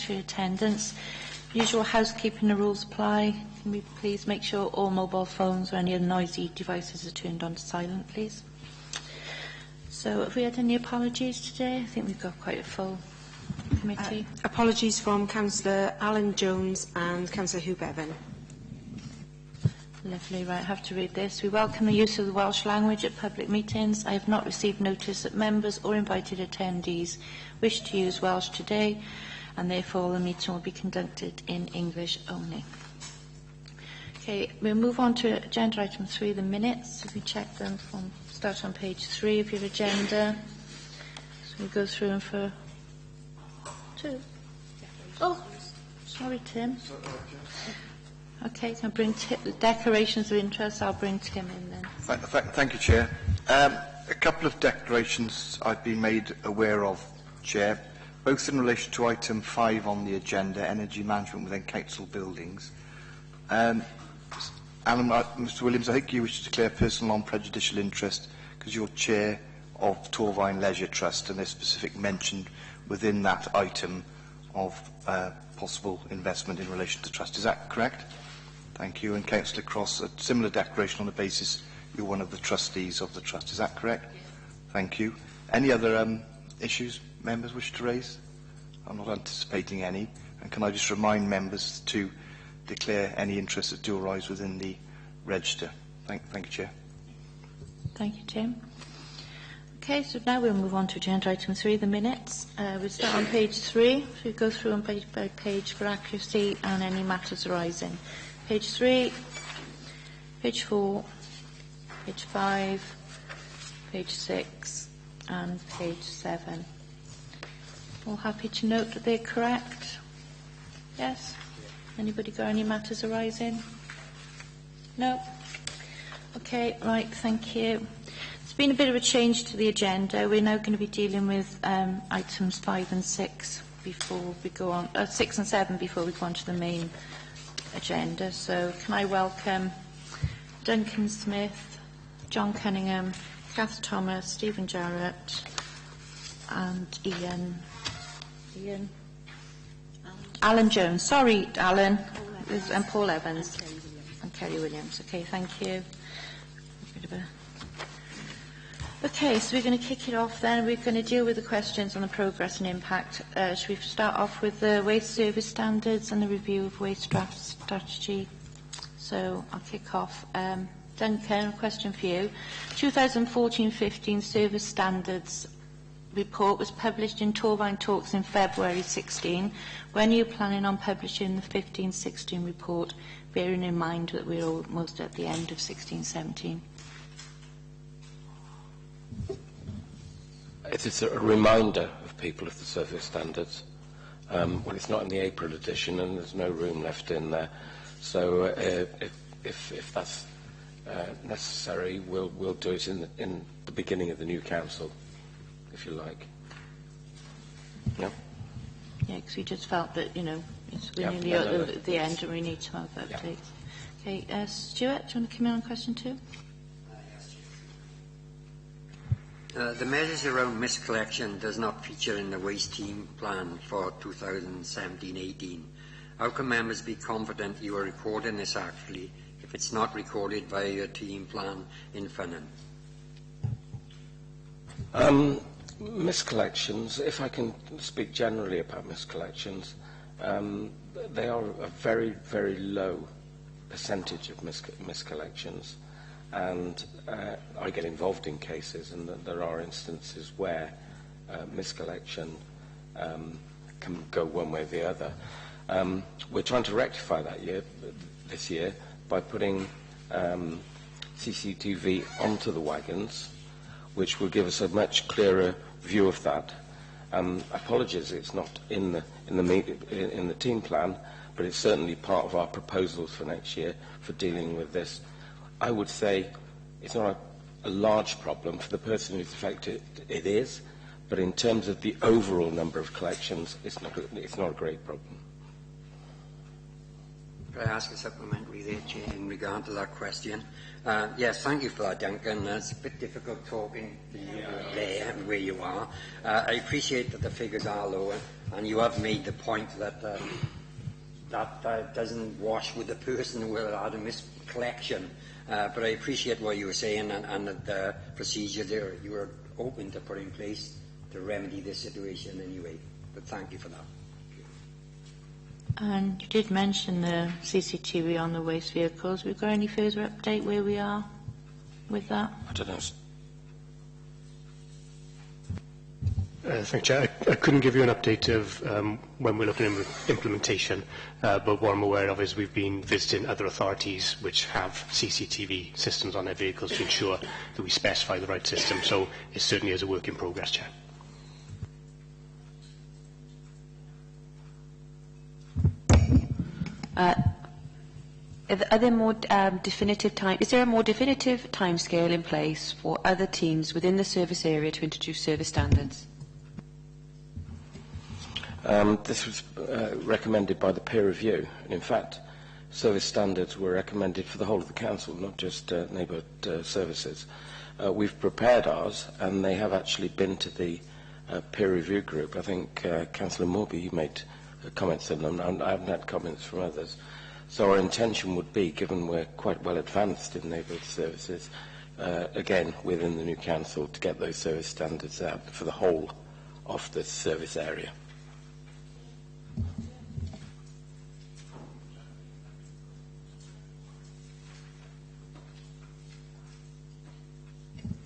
for your attendance. Usual housekeeping rules apply. Can we please make sure all mobile phones or any other noisy devices are turned on to silent, please? So have we had any apologies today? I think we've got quite a full committee. Apologies from Councillor Alan Jones and Councillor Hugh Bevan. Lovely, right, I have to read this. We welcome the use of the Welsh language at public meetings. I have not received notice that members or invited attendees wish to use Welsh today, and therefore the meeting will be conducted in English only. Okay, we'll move on to agenda item 3, the minutes. If we check them from start on page 3 of your agenda. So we'll go through them for 2. Oh, sorry, Tim. Okay, can I bring declarations of interest? I'll bring Tim in then. Thank you, Chair. A couple of declarations I've been made aware of, Chair, both in relation to item 5 on the agenda, energy management within council buildings. Alan, Mr Williams, I think you wish to declare personal non-prejudicial interest because you're Chair of Torvine Leisure Trust and there's specific mention within that item of possible investment in relation to trust. Is that correct? Thank you. And Councillor Cross, a similar declaration on the basis you're one of the trustees of the trust. Is that correct? Thank you. Any other issues members wish to raise? I'm not anticipating any. And can I just remind members to declare any interests that do arise within the register? Thank you, Chair. Thank you, Tim. Okay, so now we'll move on to agenda item 3, the minutes. We'll start on page 3. So we'll go through on page by page for accuracy and any matters arising. Page 3, page 4, page 5, page 6 and page 7. All happy to note that they're correct? Yes? Anybody got any matters arising? No? Okay, right, thank you. There's been a bit of a change to the agenda. We're now going to be dealing with items 5 and 6 before we go on, 6 and 7 before we go on to the main agenda. So can I welcome Duncan Smith, John Cunningham, Kath Thomas, Stephen Jarrett and Alan Jones. Sorry, Alan. And Paul Evans. And Kerry Williams. Okay, thank you. Okay, so we're going to kick it off then. We're going to deal with the questions on the progress and impact. Should we start off with the waste service standards and the review of waste draft strategy? So I'll kick off. Duncan, a question for you. 2014-15 service standards report was published in Torvine Talks in February 16. When are you planning on publishing the 15-16 report, bearing in mind that we're almost at the end of 16-17? It is a reminder of people of the service standards. Well, it's not in the April edition and there's no room left in there. So if that's necessary, we'll do it in the beginning of the new council, if you like. Yeah? Yeah, because we just felt that, we're nearly at the end and we need to have updates. Yeah. Okay, Stuart, do you want to come in on question 2? The measures around mist collection does not feature in the waste team plan for 2017-18. How can members be confident you are recording this accurately if it's not recorded via your team plan in Finnan? Mist collections, if I can speak generally about mist collections, they are a very, very low percentage of mist collections. And I get involved in cases, and there are instances where miscollection can go one way or the other. We're trying to rectify that this year by putting CCTV onto the wagons, which will give us a much clearer view of that. Apologies, it's not in the team plan, but it's certainly part of our proposals for next year for dealing with this. I would say it's not a large problem. For the person who's affected, it is. But in terms of the overall number of collections, it's not a great problem. Could I ask a supplementary there, Chair, in regard to that question? Yes, thank you for that, Duncan. It's a bit difficult talking to you there and where you are. I appreciate that the figures are lower, and you have made the point that that doesn't wash with the person who had a miscollection. But I appreciate what you were saying and the procedure there you were hoping to put in place to remedy this situation anyway. But thank you for that. And you did mention the CCTV on the waste vehicles. We've got any further update where we are with that? I don't know. Thank you, Chair. I couldn't give you an update of when we're looking at implementation, but what I'm aware of is we've been visiting other authorities which have CCTV systems on their vehicles to ensure that we specify the right system. So it certainly is a work in progress, Chair. Are there more definitive time? Is there a more definitive timescale in place for other teams within the service area to introduce service standards? This was recommended by the peer review. And in fact, service standards were recommended for the whole of the council, not just neighbourhood services. We've prepared ours, and they have actually been to the peer review group. I think Councillor Morby, you made comments on them, and I haven't had comments from others. So our intention would be, given we're quite well advanced in neighbourhood services, again, within the new council, to get those service standards out for the whole of the service area.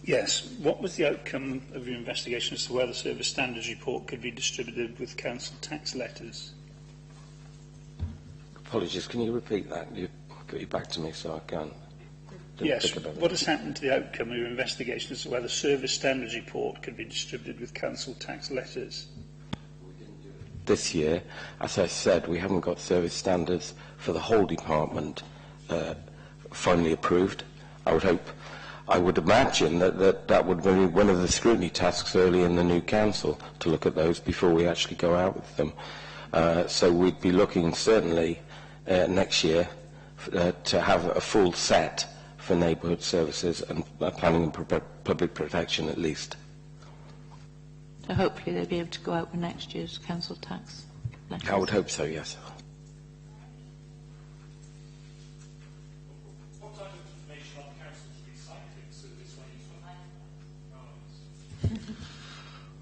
Yes. What was the outcome of your investigation as to whether the service standards report could be distributed with council tax letters? Apologies, can you repeat that? You got you back to me, so I can't. Yes. What has happened to the outcome of your investigation as to whether the service standards report could be distributed with council tax letters? This year, as I said, we haven't got service standards for the whole department finally approved. I would imagine that would be one of the scrutiny tasks early in the new council, to look at those before we actually go out with them. So we'd be looking certainly next year to have a full set for neighbourhood services and planning and public protection at least. So hopefully they'll be able to go out with next year's council tax letters. I would hope so, yes.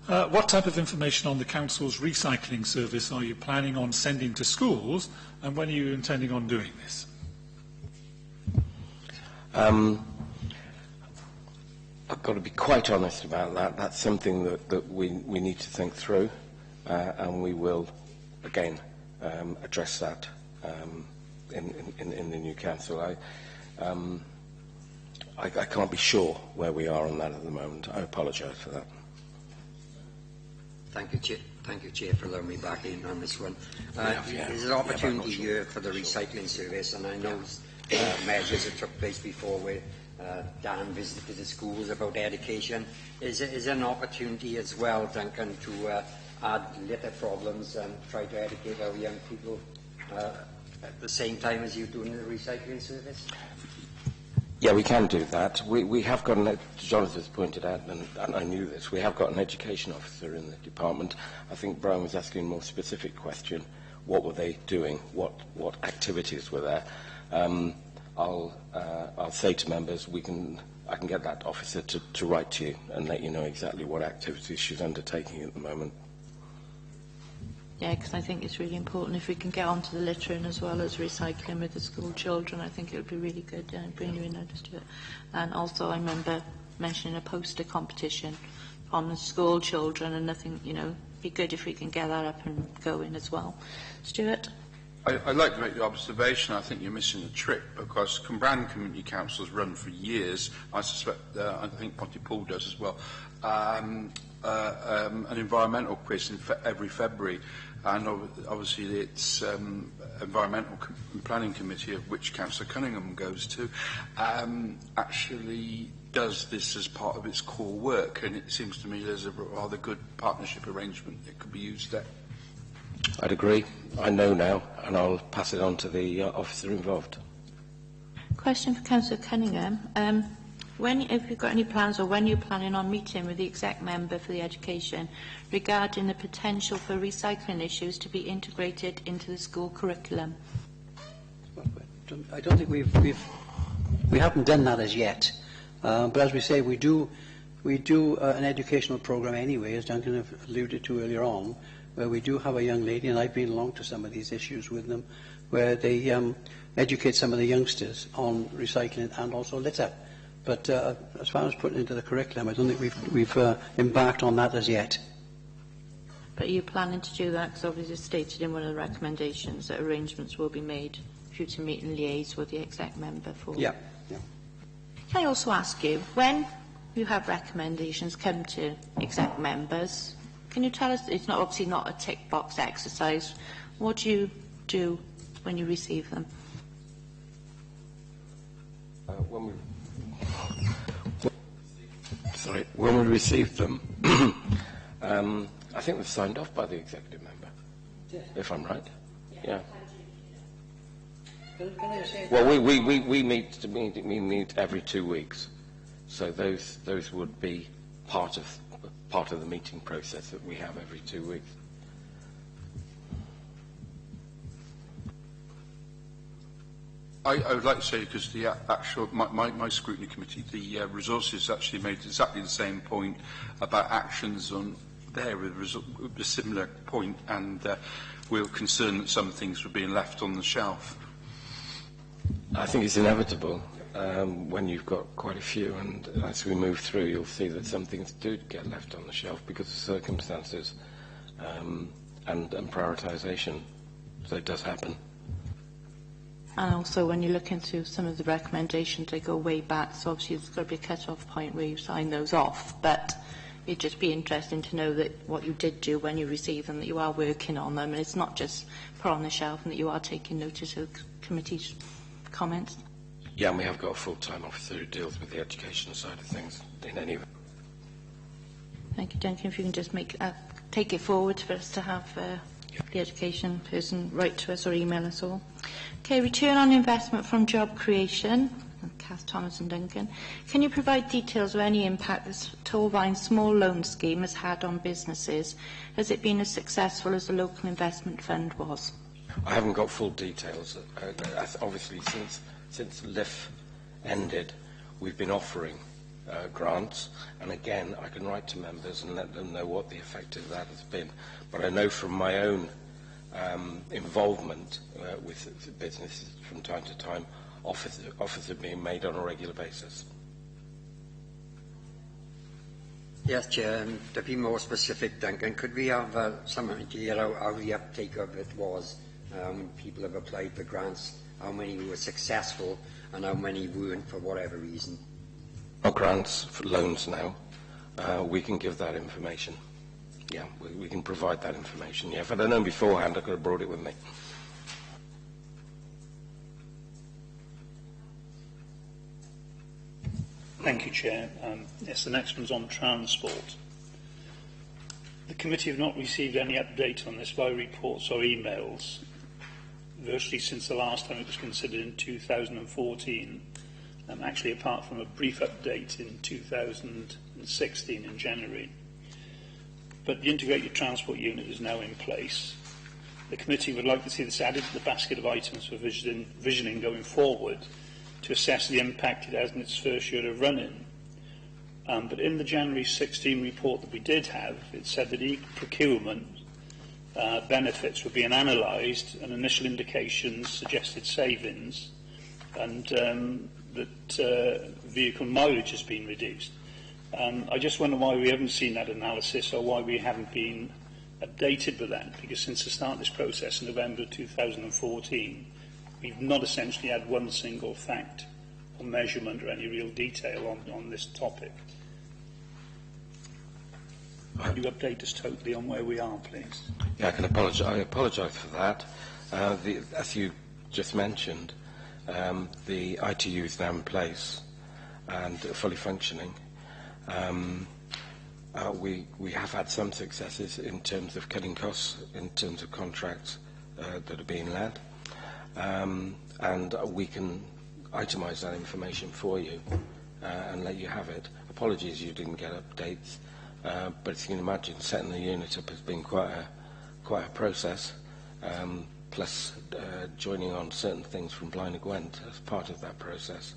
What type of information on the council's recycling service are you planning on sending to schools, and when are you intending on doing this? I've got to be quite honest about that. That's something that we need to think through, and we will, again, address that in the new council. I can't be sure where we are on that at the moment. I apologise for that. Thank you, Chair, for allowing me back in on this one. There's an opportunity here for the recycling service, and I know measures that took place before where Dan visited the schools about education. Is there an opportunity as well, Duncan, to add litter problems and try to educate our young people at the same time as you're doing the recycling service? Yeah, we can do that. We have got, Jonathan's pointed out, and I knew this, we have got an education officer in the department. I think Brian was asking a more specific question. What were they doing? What activities were there? I'll say to members, I can get that officer to write to you and let you know exactly what activities she's undertaking at the moment. Yeah, because I think it's really important if we can get onto the littering as well as recycling with the school children. I think it would be really good bring you in notice to it. And also I remember mentioning a poster competition on the school children, and nothing, be good if we can get that up and going as well. Stuart? I'd like to make the observation, I think you're missing a trick, because Cumbrian Community Council's run for years, I suspect, I think Pontypool does as well, an environmental quiz every February, and obviously it's Environmental and Planning Committee, of which Councillor Cunningham goes to, actually does this as part of its core work, and it seems to me there's a rather good partnership arrangement that could be used there. I'd agree. I know now, and I'll pass it on to the officer involved. Question for Councillor Cunningham. If you've got any plans, or when you're planning on meeting with the exec member for the education regarding the potential for recycling issues to be integrated into the school curriculum? I don't think we haven't done that as yet. But as we say, we do an educational programme anyway, as Duncan alluded to earlier on, where we do have a young lady, and I've been along to some of these issues with them, where they educate some of the youngsters on recycling and also litter. But as far as putting it into the curriculum, I don't think we've embarked on that as yet. But are you planning to do that? Because obviously it's stated in one of the recommendations that arrangements will be made for you to meet and liaise with the exec member for... Yeah. Can I also ask you, when you have recommendations come to exec members, can you tell us, it's not obviously not a tick box exercise, what do you do when you receive them? When we receive them, I think they're signed off by the executive member, if I'm right. Yeah. Well, we meet every 2 weeks, so those would be part of the meeting process that we have every 2 weeks. I would like to say, because the actual my scrutiny committee, the resources actually made exactly the same point about actions on there with a similar point, and we were concerned that some things were being left on the shelf. I think it's inevitable when you've got quite a few, and as we move through, you'll see that some things do get left on the shelf because of circumstances and prioritisation. So it does happen. And also, when you look into some of the recommendations, they go way back, so obviously there's got to be a cut-off point where you sign those off, but it'd just be interesting to know that what you did do when you receive them, that you are working on them, and it's not just put on the shelf, and that you are taking notice of the committee's comments. Yeah, and we have got a full-time officer who deals with the education side of things in any event. Thank you, Duncan. If you can just take it forward for us to have the education person write to us or email us all. Okay, return on investment from job creation. Cath Thomas and Duncan. Can you provide details of any impact this Torvine small loan scheme has had on businesses? Has it been as successful as the local investment fund was? I haven't got full details. Obviously, since LIF ended, we've been offering grants, and again, I can write to members and let them know what the effect of that has been. But I know from my own involvement with businesses from time to time, offers are being made on a regular basis. Yes, Chair. To be more specific, Duncan, could we have some idea how the uptake of it was? How many people have applied for grants? How many were successful, and how many weren't for whatever reason? Our grants for loans now, we can give that information. Yeah, we can provide that information. Yeah, if I'd have known beforehand, I could have brought it with me. Thank you, Chair. Yes, the next one's on transport. The committee have not received any update on this via reports or emails, virtually since the last time it was considered in 2014, actually apart from a brief update in 2016 in January. But the integrated transport unit is now in place. The committee would like to see this added to the basket of items for visioning going forward to assess the impact it has in its first year of running. But in the January 16 report that we did have, it said that e-procurement benefits were being analysed and initial indications suggested savings, and that vehicle mileage has been reduced. I just wonder why we haven't seen that analysis, or why we haven't been updated with that, because since the start of this process in November 2014, we've not essentially had one single fact or measurement or any real detail on this topic. Could you update us totally on where we are, please? Yeah, I apologise for that. As you just mentioned, the ITU is now in place and fully functioning. We have had some successes in terms of cutting costs, in terms of contracts that are being led, and we can itemise that information for you and let you have it. Apologies you didn't get updates, but as you can imagine, setting the unit up has been quite a process, plus joining on certain things from Blaenau Gwent as part of that process.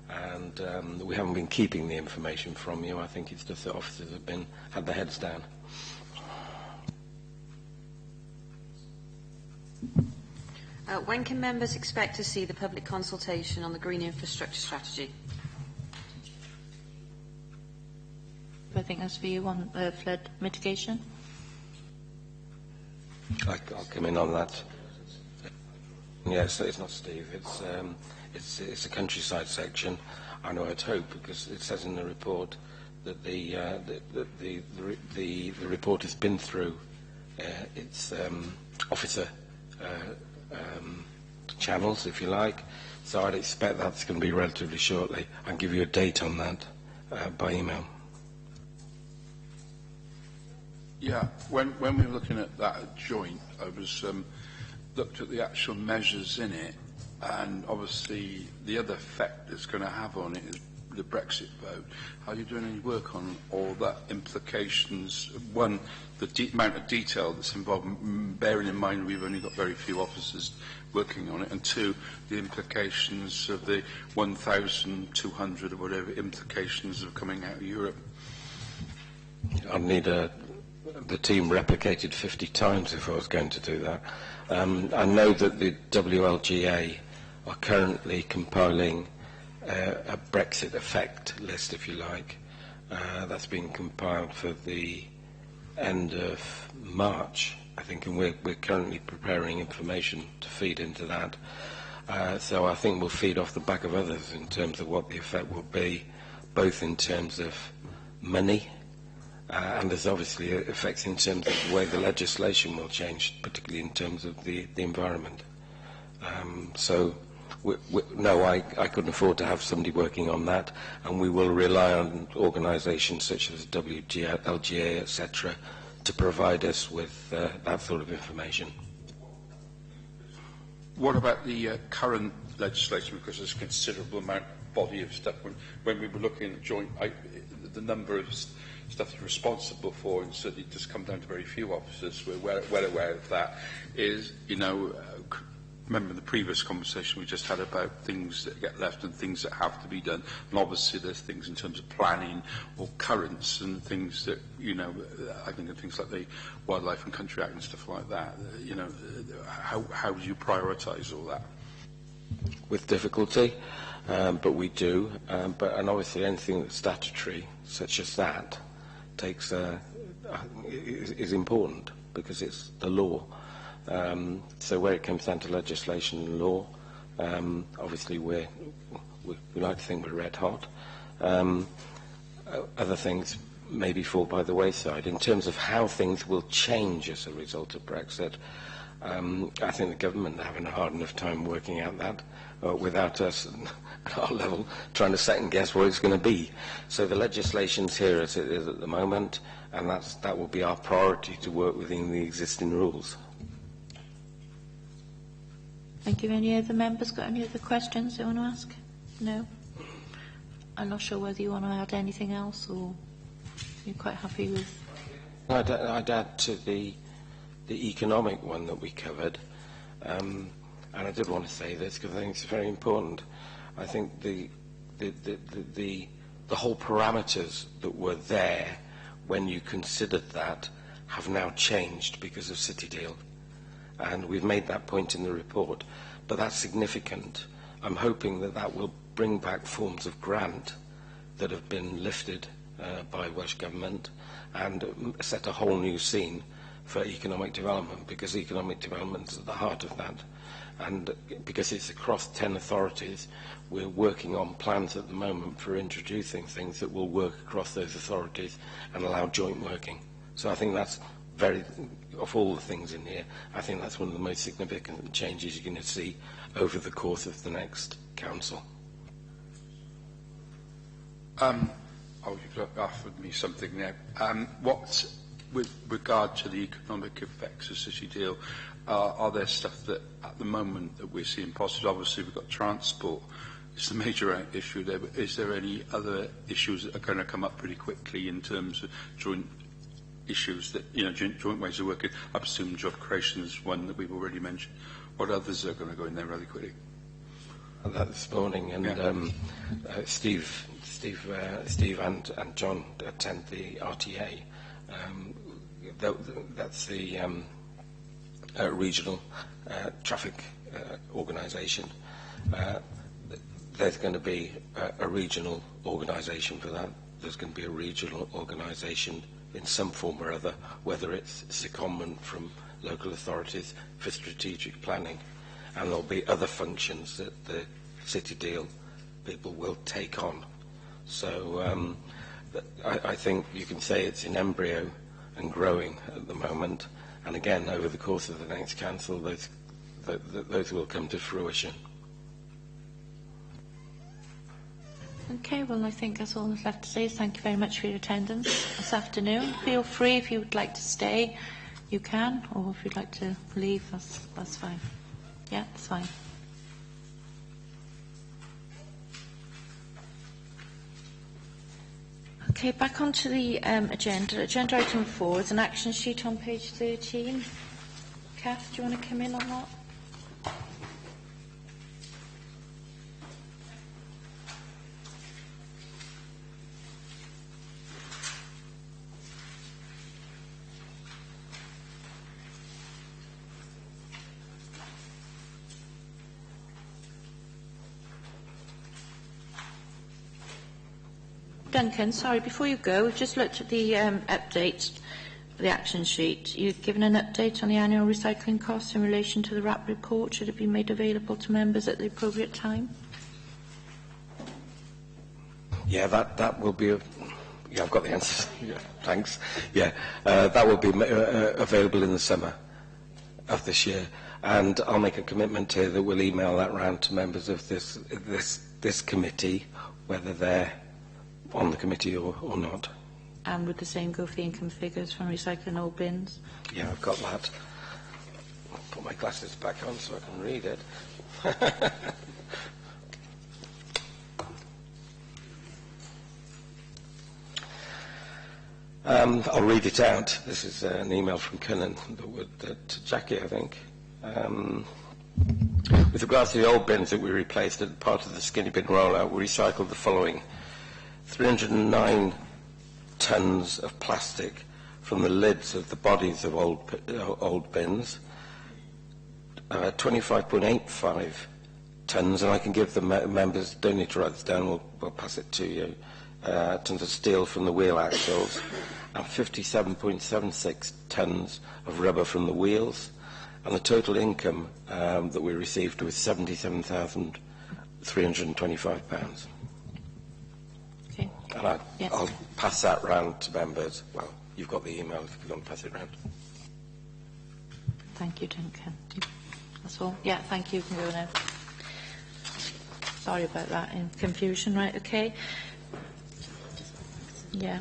And we haven't been keeping the information from you. I think it's just the officers have had their heads down. When can members expect to see the public consultation on the green infrastructure strategy? I think that's for you on flood mitigation. I'll come in on that. Yes, it's not Steve. It's a countryside section. I know I'd hope, because it says in the report that the report has been through its officer channels, if you like. So I'd expect that's going to be relatively shortly. I'll give you a date on that by email. Yeah, when we were looking at that joint, I was looked at the actual measures in it, and obviously the other effect it's going to have on it is the Brexit vote. Are you doing any work on all that implications? One, the amount of detail that's involved, bearing in mind we've only got very few officers working on it, and two, the implications of the 1,200 or whatever implications of coming out of Europe. I'd need the team replicated 50 times if I was going to do that. I know that the WLGA are currently compiling a Brexit effect list, if you like. That's been compiled for the end of March, I think, and we're currently preparing information to feed into that. So I think we'll feed off the back of others in terms of what the effect will be, both in terms of money, and there's obviously effects in terms of the way the legislation will change, particularly in terms of the environment. No, I couldn't afford to have somebody working on that, and we will rely on organisations such as WGA, LGA, etc., to provide us with that sort of information. What about the current legislation? Because there's a considerable body of stuff. When we were looking at joint, the number of stuff you're responsible for, and certainly just come down to very few officers, we're well aware of that, is, remember the previous conversation we just had about things that get left and things that have to be done, and obviously there's things in terms of planning or currents and things that, I think of things like the Wildlife and Country Act and stuff like that. How do you prioritise all that? With difficulty, but we do. And obviously anything that's statutory, such as that, is important because it's the law. So where it comes down to legislation and law, obviously we like to think we're red hot. Other things maybe fall by the wayside. In terms of how things will change as a result of Brexit, I think the government are having a hard enough time working out that without us at our level trying to second guess what it's going to be. So the legislation's here as it is at the moment, and that will be our priority, to work within the existing rules. Thank you. Any other members got any other questions they want to ask? No? I'm not sure whether you want to add anything else, or you're quite happy with... I'd add to the economic one that we covered, and I did want to say this because I think it's very important. I think the whole parameters that were there when you considered that have now changed because of City Deal. And we've made that point in the report, but that's significant. I'm hoping that will bring back forms of grant that have been lifted by Welsh Government and set a whole new scene for economic development, because economic development is at the heart of that. And because it's across 10 authorities, we're working on plans at the moment for introducing things that will work across those authorities and allow joint working. So I think that's of all the things in here, I think that's one of the most significant changes you're going to see over the course of the next council. You've offered me something there. With regard to the economic effects of City Deal, are there stuff that at the moment that we're seeing positive? Obviously we've got transport is the major issue there, but is there any other issues that are going to come up pretty quickly in terms of joint issues that, joint ways of working? I presume job creation is one that we've already mentioned. What others are going to go in there really quickly? That this morning, and Steve and John attend the RTA. That's the regional traffic organisation. There's going to be a regional organisation for that. There's going to be a regional organisation in some form or other, whether it's secondment from local authorities for strategic planning, and there'll be other functions that the City Deal people will take on. So I think you can say it's in embryo and growing at the moment, and again, over the course of the next council, those will come to fruition. Okay, well, I think that's all that's left to say. Thank you very much for your attendance this afternoon. Feel free, if you would like to stay, you can, or if you'd like to leave, that's fine. Yeah, that's fine. Okay, back onto the agenda. Agenda item 4 is an action sheet on page 13. Kath, do you want to come in on that? Duncan, sorry, before you go, we've just looked at the update, the action sheet. You've given an update on the annual recycling costs in relation to the RAP report. Should it be made available to members at the appropriate time? Yeah, that will be. Yeah, I've got the answer. Yeah, thanks. Yeah, that will be available in the summer of this year, and I'll make a commitment here that we'll email that round to members of this committee, whether they're on the committee or not. And would the same go for the income figures from recycling old bins? Yeah, I've got that. I'll put my glasses back on so I can read it. I'll read it out. This is an email from Cunnan to Jackie, I think. With regards to the old bins that we replaced as part of the skinny bin rollout, we recycled the following: 309 tonnes of plastic from the lids of the bodies of old bins, 25.85 tonnes, and I can give the members, don't need to write this down, we'll pass it to you, tonnes of steel from the wheel axles, and 57.76 tonnes of rubber from the wheels, and the total income that we received was £77,325. And I'll pass that round to members. Well, you've got the email if you want to pass it round. Thank you, Duncan. That's all. Yeah, thank you. You can go now. Sorry about that in confusion. Right, okay. Yeah.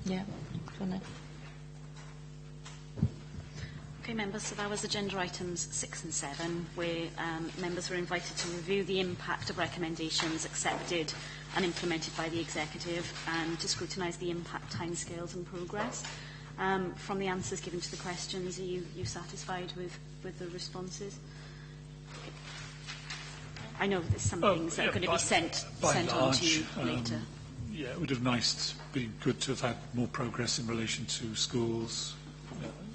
Yeah. Go now. Okay, members, so that was agenda items 6 and 7, where members were invited to review the impact of recommendations accepted and implemented by the Executive and to scrutinise the impact timescales and progress. From the answers given to the questions, are you satisfied with the responses? I know there's some things that are going to be sent on to you later. Yeah, it would have been good to have had more progress in relation to schools,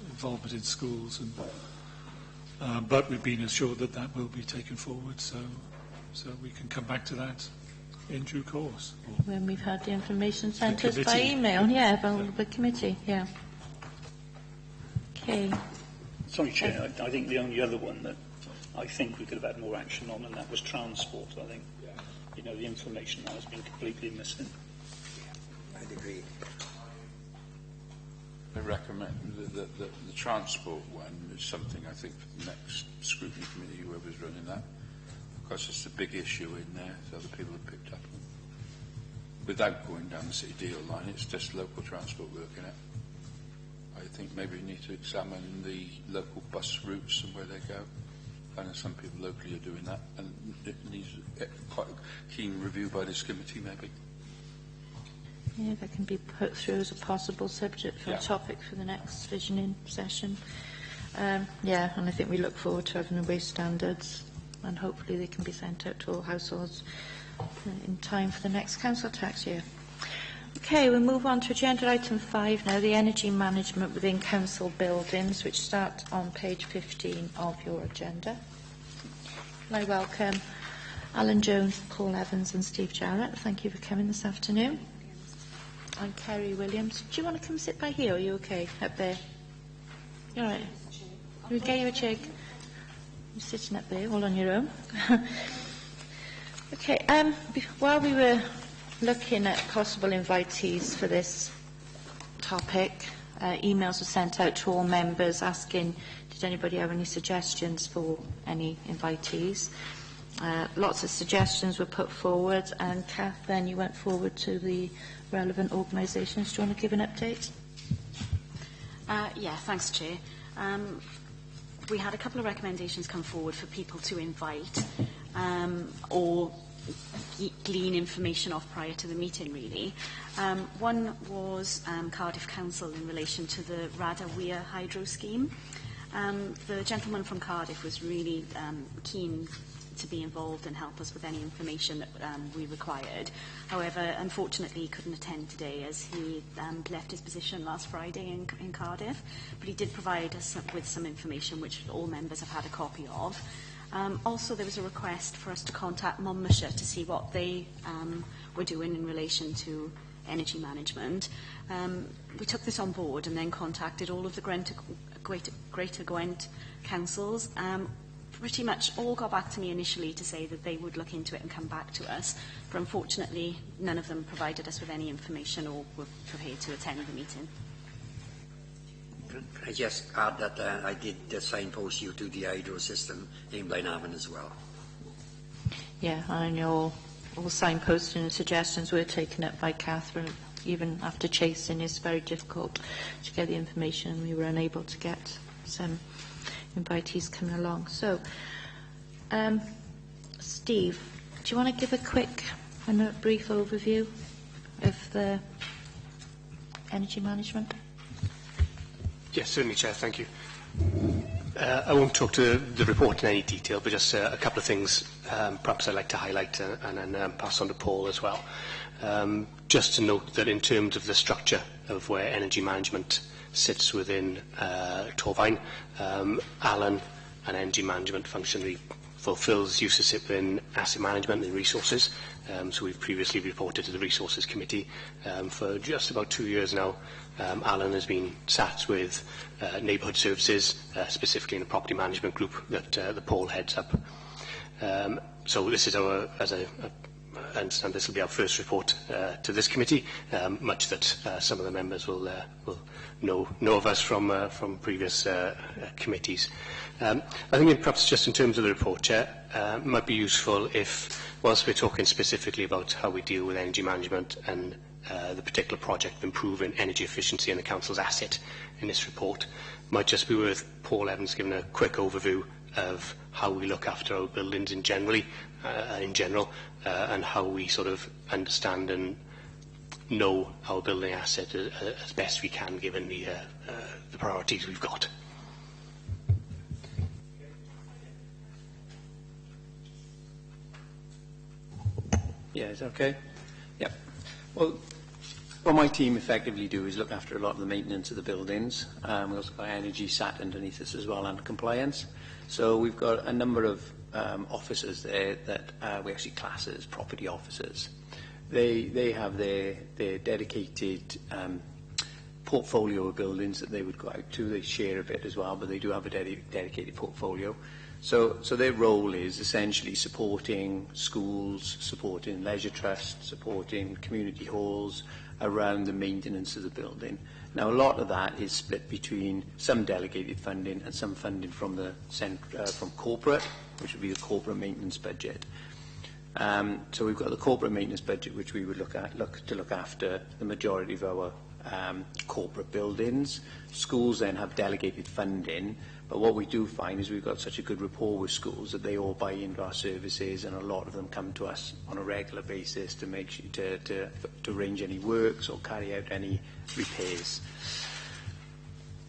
involvement in schools, and but we've been assured that that will be taken forward, so we can come back to that in due course. When we've had the information sent to us by email, yeah, by the committee, yeah. Okay. Sorry, Chair, I think the only other one that I think we could have had more action on, and that was transport, I think. You know, the information that has been completely missing. I'd agree. I recommend the transport one is something I think for the next scrutiny committee, whoever's running that, because it's a big issue in there, so other people have picked up on. Without going down the City Deal line, it's just local transport we're looking at. I think maybe we need to examine the local bus routes and where they go. I know some people locally are doing that, and it needs quite a keen review by this committee, maybe. Yeah, that can be put through as a possible subject for a topic for the next visioning session. Yeah, and I think we look forward to having the waste standards, and hopefully they can be sent out to all households in time for the next council tax year. Okay, we'll move on to agenda item 5 now, the energy management within council buildings, which starts on page 15 of your agenda. Can I welcome Alan Jones, Paul Evans and Steve Jarrett. Thank you for coming this afternoon. I'm Kerry Williams. Do you want to come sit by here, or are you okay up there? You're all right. We'll get you a chair. You're sitting up there all on your own. Okay, while we were looking at possible invitees for this topic, emails were sent out to all members asking, did anybody have any suggestions for any invitees? Lots of suggestions were put forward, and Kath, then you went forward to the relevant organisations. Do you want to give an update? Yeah, thanks, Chair. We had a couple of recommendations come forward for people to invite or glean information off prior to the meeting, really. One was Cardiff Council in relation to the Rada Weir hydro scheme. The gentleman from Cardiff was really keen to be involved and help us with any information that we required. However, unfortunately, he couldn't attend today as he left his position last Friday in Cardiff. But he did provide us with some information which all members have had a copy of. Also, there was a request for us to contact Monmouthshire to see what they were doing in relation to energy management. We took this on board and then contacted all of the Greater Gwent councils. Pretty much all got back to me initially to say that they would look into it and come back to us, but unfortunately none of them provided us with any information or were prepared to attend the meeting. Can I just add that I did signpost you to the hydro system in Blaenavon as well. Yeah, I know all signposting and suggestions were taken up by Catherine. Even after chasing, it's very difficult to get the information. We were unable to get some invitees coming along. So, Steve, do you want to give a quick and a brief overview of the energy management? Yes, certainly, Chair. Thank you. I won't talk to the report in any detail, but just a couple of things perhaps I'd like to highlight and then pass on to Paul as well. Just to note that in terms of the structure of where energy management sits within Torfaen, Alan, an energy management function, fulfills use to sit within asset management and resources. So we've previously reported to the Resources Committee. For just about 2 years now, Alan has been sat with neighbourhood services, specifically in the property management group that the Paul heads up. So this is our, as I understand, this will be our first report to this committee, much that some of the members will know of us from previous committees. I think perhaps just in terms of the report, Chair, it might be useful if, whilst we're talking specifically about how we deal with energy management and the particular project of improving energy efficiency in the Council's asset in this report, might just be worth Paul Evans giving a quick overview of how we look after our buildings in general, and how we sort of understand and know our building asset as best we can, given the priorities we've got. Yeah, is that okay? Yeah. Well, what my team effectively do is look after a lot of the maintenance of the buildings. We also got energy sat underneath us as well, and compliance. So we've got a number of officers there that we actually class as property officers. They have their dedicated portfolio of buildings that they would go out to. They share a bit as well, but they do have a dedicated portfolio. So their role is essentially supporting schools, supporting leisure trusts, supporting community halls around the maintenance of the building. Now, a lot of that is split between some delegated funding and some funding from the from corporate, which would be the corporate maintenance budget. So we've got the corporate maintenance budget, which we would look to look after the majority of our corporate buildings. Schools then have delegated funding, But what we do find is we've got such a good rapport with schools that they all buy into our services, and a lot of them come to us on a regular basis to make sure to arrange any works or carry out any repairs.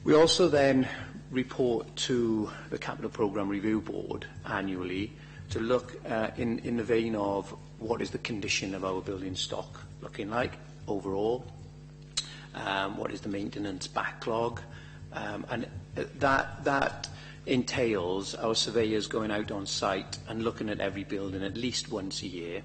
We also then report to the Capital Programme Review Board annually to look in the vein of what is the condition of our building stock looking like overall, what is the maintenance backlog, and that entails our surveyors going out on site and looking at every building at least once a year,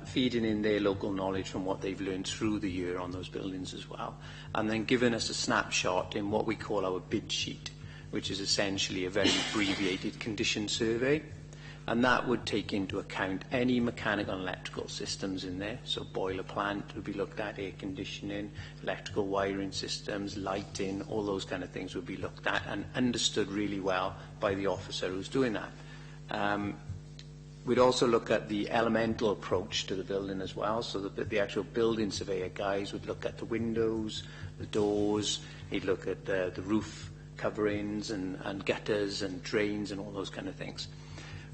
feeding in their local knowledge from what they've learned through the year on those buildings as well, and then giving us a snapshot in what we call our bid sheet, which is essentially a very abbreviated condition survey. And that would take into account any mechanical and electrical systems in there. So boiler plant would be looked at, air conditioning, electrical wiring systems, lighting, all those kind of things would be looked at and understood really well by the officer who's doing that. We'd also look at the elemental approach to the building as well. So the actual building surveyor guys would look at the windows, the doors, he'd look at the roof coverings and gutters and drains and all those kind of things.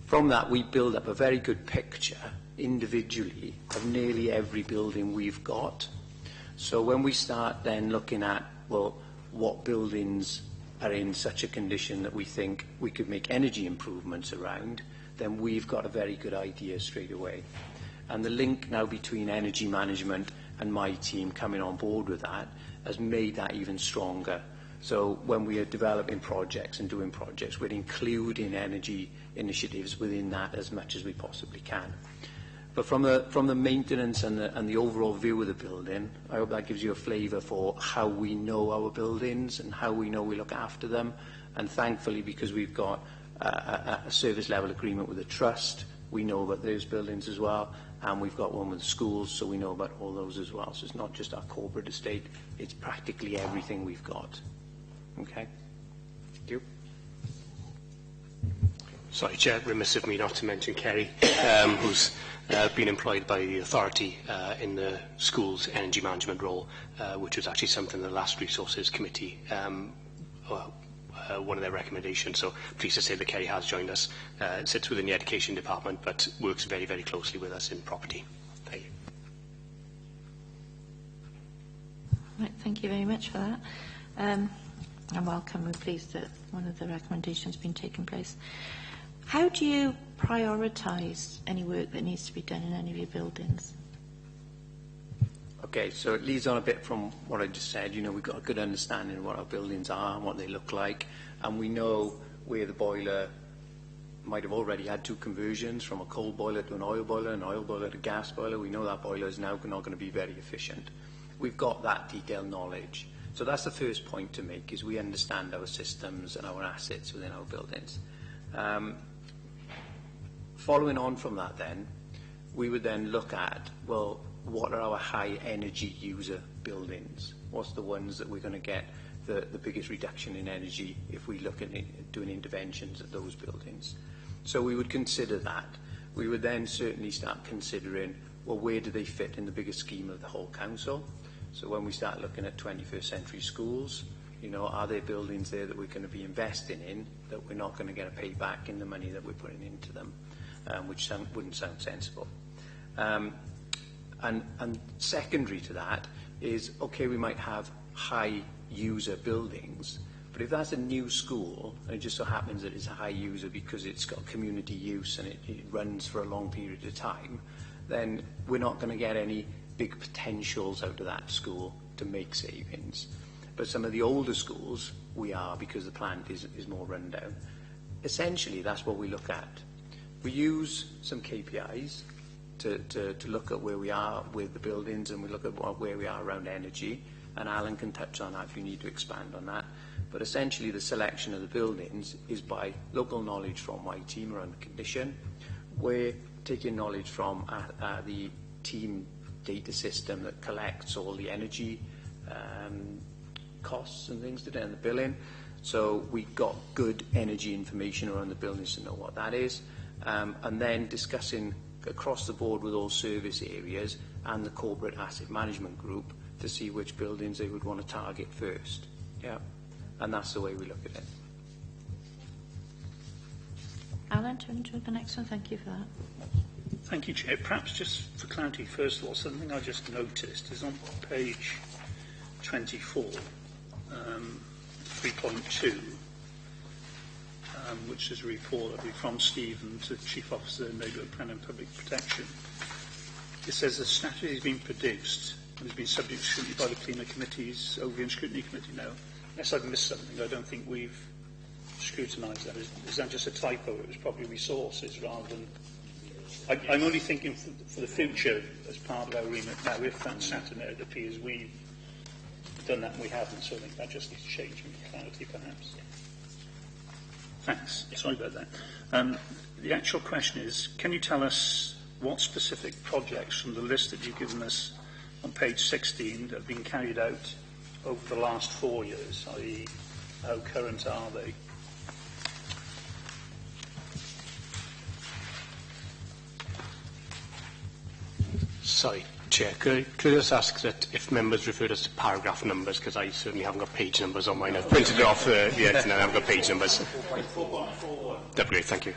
From that, we build up a very good picture individually of nearly every building we've got. So when we start then looking at, well, what buildings are in such a condition that we think we could make energy improvements around, then we've got a very good idea straight away. And the link now between energy management and my team coming on board with that has made that even stronger. So when we are developing projects and doing projects, we're including energy initiatives within that as much as we possibly can. But from the maintenance and the overall view of the building, I hope that gives you a flavour for how we know our buildings and how we know we look after them. And thankfully, because we've got a service level agreement with the trust, we know about those buildings as well. And we've got one with the schools, so we know about all those as well. So it's not just our corporate estate, it's practically everything we've got. Okay. Thank you. Sorry, Chair, remiss of me not to mention Kerry, who's been employed by the authority in the school's energy management role, which was actually something the last Resources Committee, one of their recommendations. So pleased to say that Kerry has joined us. Sits within the Education Department, but works very, very closely with us in property. Thank you. Right, thank you very much for that. And welcome. We're pleased that one of the recommendations has been taken place. How do you prioritise any work that needs to be done in any of your buildings? Okay, so it leads on a bit from what I just said. You know, we've got a good understanding of what our buildings are and what they look like, and we know where the boiler might have already had 2 conversions from a coal boiler to an oil boiler to a gas boiler. We know that boiler is now not going to be very efficient. We've got that detailed knowledge. So that's the first point to make, is we understand our systems and our assets within our buildings. Following on from that then, we would then look at, well, what are our high energy user buildings? What's the ones that we're going to get the biggest reduction in energy if we look at doing interventions at those buildings? So we would consider that. We would then certainly start considering, well, where do they fit in the bigger scheme of the whole council? So when we start looking at 21st century schools, you know, are there buildings there that we're going to be investing in that we're not going to get a payback in the money that we're putting into them, which wouldn't sound sensible. And secondary to that is, okay, we might have high user buildings, but if that's a new school, and it just so happens that it's a high user because it's got community use and it runs for a long period of time, then we're not going to get any big potentials out of that school to make savings. But some of the older schools, we are, because the plant is more run down. Essentially, that's what we look at. We use some KPIs to look at where we are with the buildings, and we look at where we are around energy, and Alan can touch on that if you need to expand on that. But essentially, the selection of the buildings is by local knowledge from my team around the condition. We're taking knowledge from the team data system that collects all the energy costs and things to do in the billing. So we've got good energy information around the buildings to know what that is. And then discussing across the board with all service areas and the corporate asset management group to see which buildings they would want to target first. Yeah, and that's the way we look at it. Alan, do you want to do the next one? Thank you for that. Thank you, Chair. Perhaps just for clarity, first of all, something I just noticed is on page 24, 3.2, which is a report that we from Stephen to Chief Officer, Neighbourhood Plan and Public Protection. It says the strategy has been produced and has been subject to scrutiny by the Cleaner Committee's Overview and Scrutiny Committee now. Unless I've missed something, I don't think we've scrutinised that. Is that just a typo? It was probably resources rather than... I'm only thinking for the future as part of our remit now, if that sat in there, it appears we've done that and we haven't, so I think that just needs to change for clarity perhaps. Thanks. Sorry about that. The actual question is, can you tell us what specific projects from the list that you've given us on page 16 that have been carried out over the last 4 years, i.e. how current are they? Sorry, Chair, could I just ask that if members refer us to paragraph numbers, because I certainly haven't got page numbers on mine. I've printed it off the internet and I haven't got page numbers. That'd be great, thank you.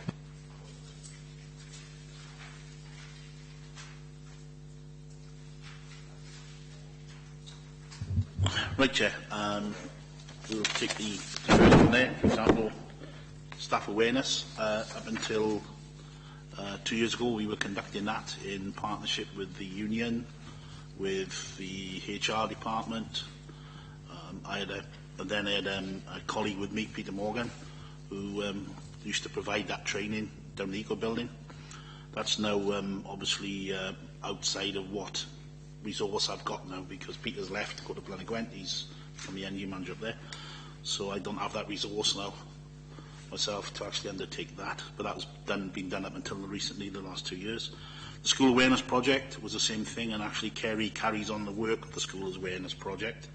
Right, Chair. We'll take the first from there. For example, staff awareness. Up until 2 years ago, we were conducting that in partnership with the union, with the HR department. I had a colleague with me, Peter Morgan, who used to provide that training down the Eco Building. That's now obviously outside of what resource I've got now, because Peter's left to go to Blanagwent. He's from the NU manager up there, so I don't have that resource now myself to actually undertake that, but that was been done up until recently, the last 2 years. The School Awareness Project was the same thing, and actually Kerry carries on the work of the School Awareness Project.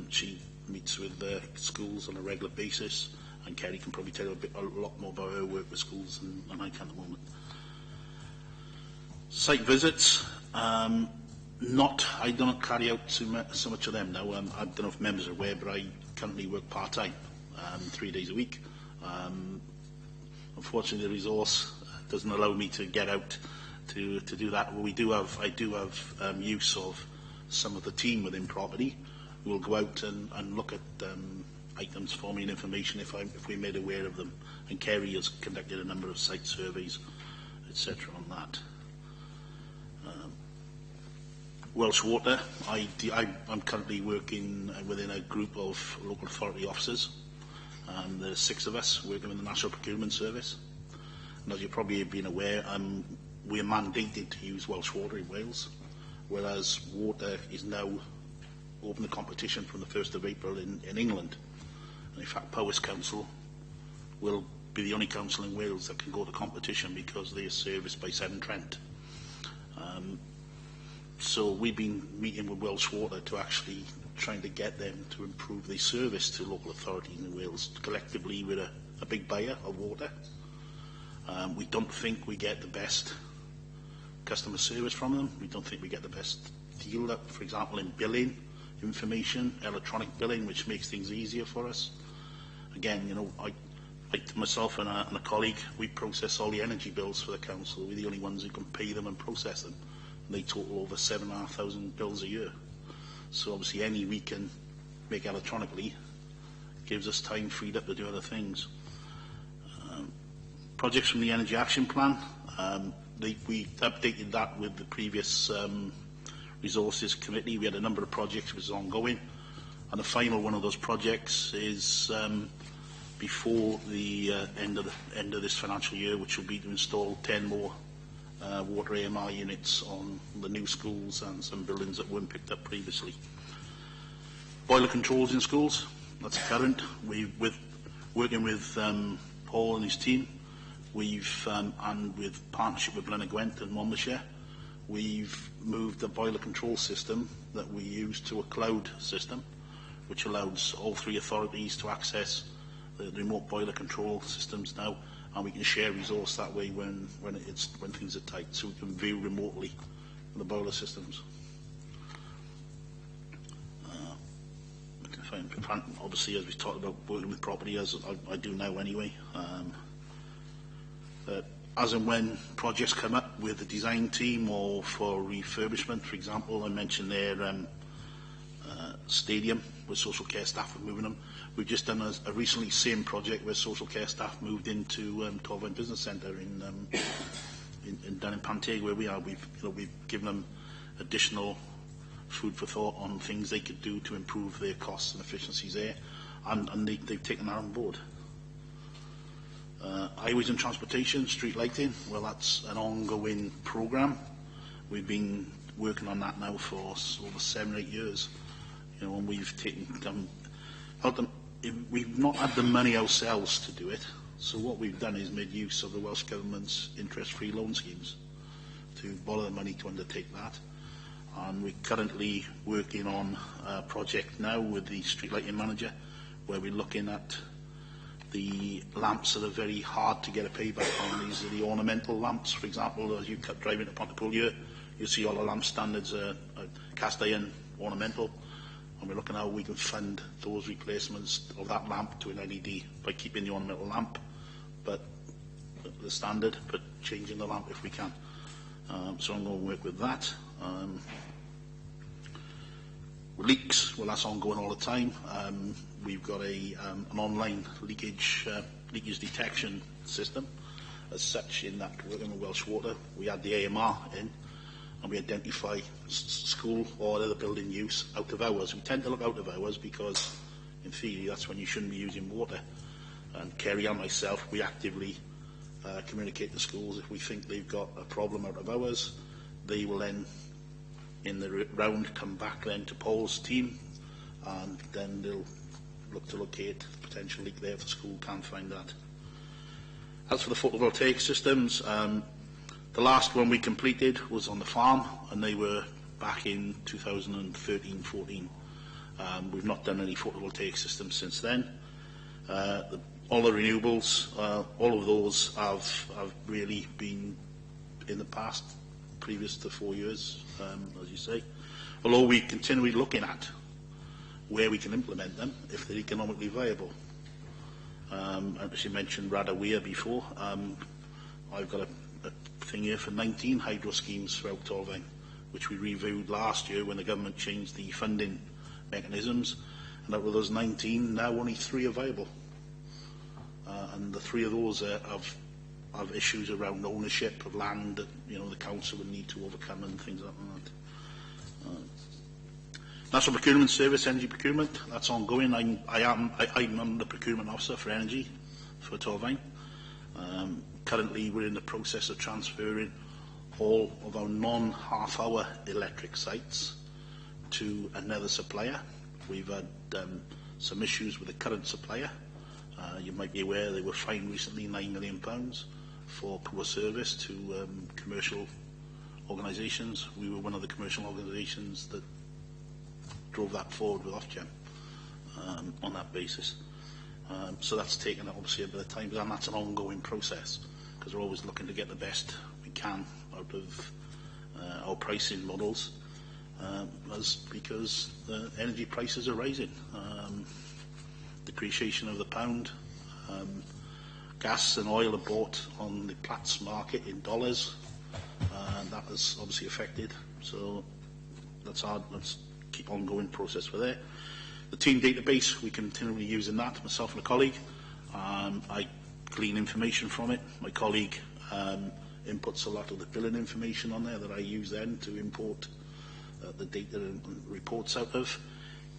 She meets with schools on a regular basis, and Kerry can probably tell you a lot more about her work with schools than I can at the moment. Site visits. I don't carry out so much of them now. I don't know if members are aware, but I currently work part-time, 3 days a week. Unfortunately, the resource doesn't allow me to get out to do that. Well, I do have use of some of the team within property who will go out and look at items for me and information if we're made aware of them. And Kerry has conducted a number of site surveys, etc. on that. Welsh Water, I'm currently working within a group of local authority officers. There's 6 of us working with the National Procurement Service. And as you probably have been aware, we are mandated to use Welsh Water in Wales, whereas water is now open to competition from the 1st of April in England. And in fact, Powys Council will be the only council in Wales that can go to competition because they are serviced by Severn Trent. So we've been meeting with Welsh Water to actually trying to get them to improve their service to local authorities in Wales. Collectively, we're a big buyer of water. We don't think we get the best customer service from them. We don't think we get the best deal, for example, in billing information, electronic billing, which makes things easier for us. Again, you know, myself and a colleague, we process all the energy bills for the council. We're the only ones who can pay them and process them. And they total over 7,500 bills a year. So obviously any we can make electronically gives us time freed up to do other things. Projects from the Energy Action Plan, we updated that with the previous Resources Committee. We had a number of projects which was ongoing, and the final one of those projects is before the end of this financial year, which will be to install 10 more water AMR units on the new schools and some buildings that weren't picked up previously. Boiler controls in schools, that's current. Working with Paul and his team, and with partnership with Blanagwent and Monmouthshire, we've moved the boiler control system that we use to a cloud system, which allows all 3 authorities to access the remote boiler control systems now, and we can share resource that way when things are tight, so we can view remotely the boiler systems. Obviously, as we talked about working with property, as I do now anyway. as and when projects come up with the design team or for refurbishment, for example, I mentioned their stadium where social care staff are moving them. We've just done a recently same project where social care staff moved into Torfaen Business Centre down in Panteg where we are. We've given them additional food for thought on things they could do to improve their costs and efficiencies there, and they've taken that on board. Highways and transportation, street lighting, well, that's an ongoing programme. We've been working on that now for over 7 or 8 years. You know, and we've taken we've not had the money ourselves to do it, so what we've done is made use of the Welsh Government's interest-free loan schemes to borrow the money to undertake that. And we're currently working on a project now with the street lighting manager where we're looking at the lamps that are very hard to get a payback on. These are the ornamental lamps, for example. As you drive into Pontypool here, you see all the lamp standards are cast iron ornamental, and we're looking at how we can fund those replacements of that lamp to an LED by keeping the ornamental lamp, but the standard, but changing the lamp if we can. So I'm going to work with that. Leaks, well, that's ongoing all the time. We've got an online leakage detection system. As such, in that working with Welsh Water, we had the AMR in, and we identify school or other building use out of hours. We tend to look out of hours because, in theory, that's when you shouldn't be using water. And Kerry and myself, we actively communicate to schools if we think they've got a problem out of hours. They will then, in the round, come back then to Paul's team, and then they'll look to locate potential leak there if the school can't find that. As for the photovoltaic systems, the last one we completed was on the farm, and they were back in 2013-14. We've not done any photovoltaic systems since then. All the renewables, all of those have really been in the past, previous to 4 years, as you say. Although we're continually looking at where we can implement them if they're economically viable. As you mentioned Radawea before, I've got a thing here for 19 hydro schemes throughout Torfaen, which we reviewed last year when the government changed the funding mechanisms, and out of those 19, now only 3 are viable. And the 3 of those have issues around ownership of land that the council would need to overcome and things like that. National Procurement Service, energy procurement, that's ongoing. I'm the procurement officer for energy for Torfaen. Currently, we're in the process of transferring all of our non-half-hour electric sites to another supplier. We've had some issues with the current supplier. You might be aware they were fined recently £9 million for poor service to commercial organisations. We were one of the commercial organisations that drove that forward with Ofgem on that basis. So that's taken obviously a bit of time, and that's an ongoing process because we're always looking to get the best we can out of our pricing models, because the energy prices are rising. Depreciation of the pound, gas and oil are bought on the Platts market in dollars, and that has obviously affected. So that's hard. Let's keep ongoing process for there. The team database, we continually using that, myself and a colleague. I glean information from it. My colleague inputs a lot of the billing information on there that I use then to import the data and reports out of.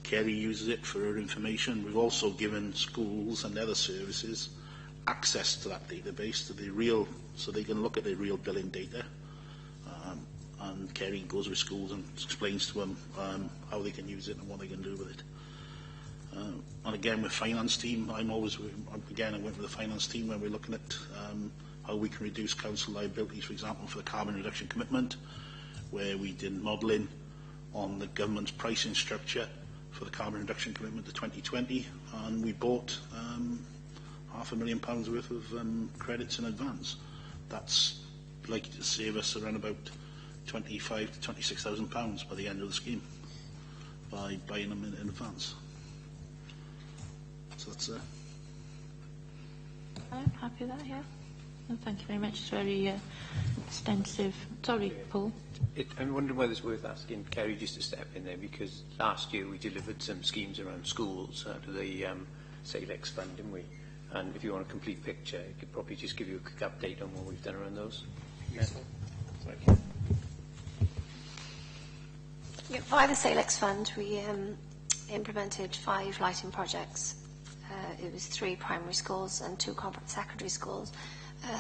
Kerry uses it for her information. We've also given schools and other services access to that database, to the real, so they can look at the real billing data. And Kerry goes with schools and explains to them how they can use it and what they can do with it. And again, with finance team, I went with the finance team when we're looking at how we can reduce council liabilities, for example, for the carbon reduction commitment, where we did modelling on the government's pricing structure for the carbon reduction commitment to 2020, and we bought £500,000 worth of credits in advance. That's likely to save us around about £25,000 to £26,000 by the end of the scheme by buying them in advance. So that's I'm happy with that, yeah. Well, thank you very much. It's very extensive. Sorry, Paul. I'm wondering whether it's worth asking Kerry just to step in there, because last year we delivered some schemes around schools out of the SAILEX fund, didn't we? And if you want a complete picture, I could probably just give you a quick update on what we've done around those. Yeah. Thank you. Yeah, via the SAILEX fund, we implemented 5 lighting projects. It was 3 primary schools and 2 corporate secondary schools.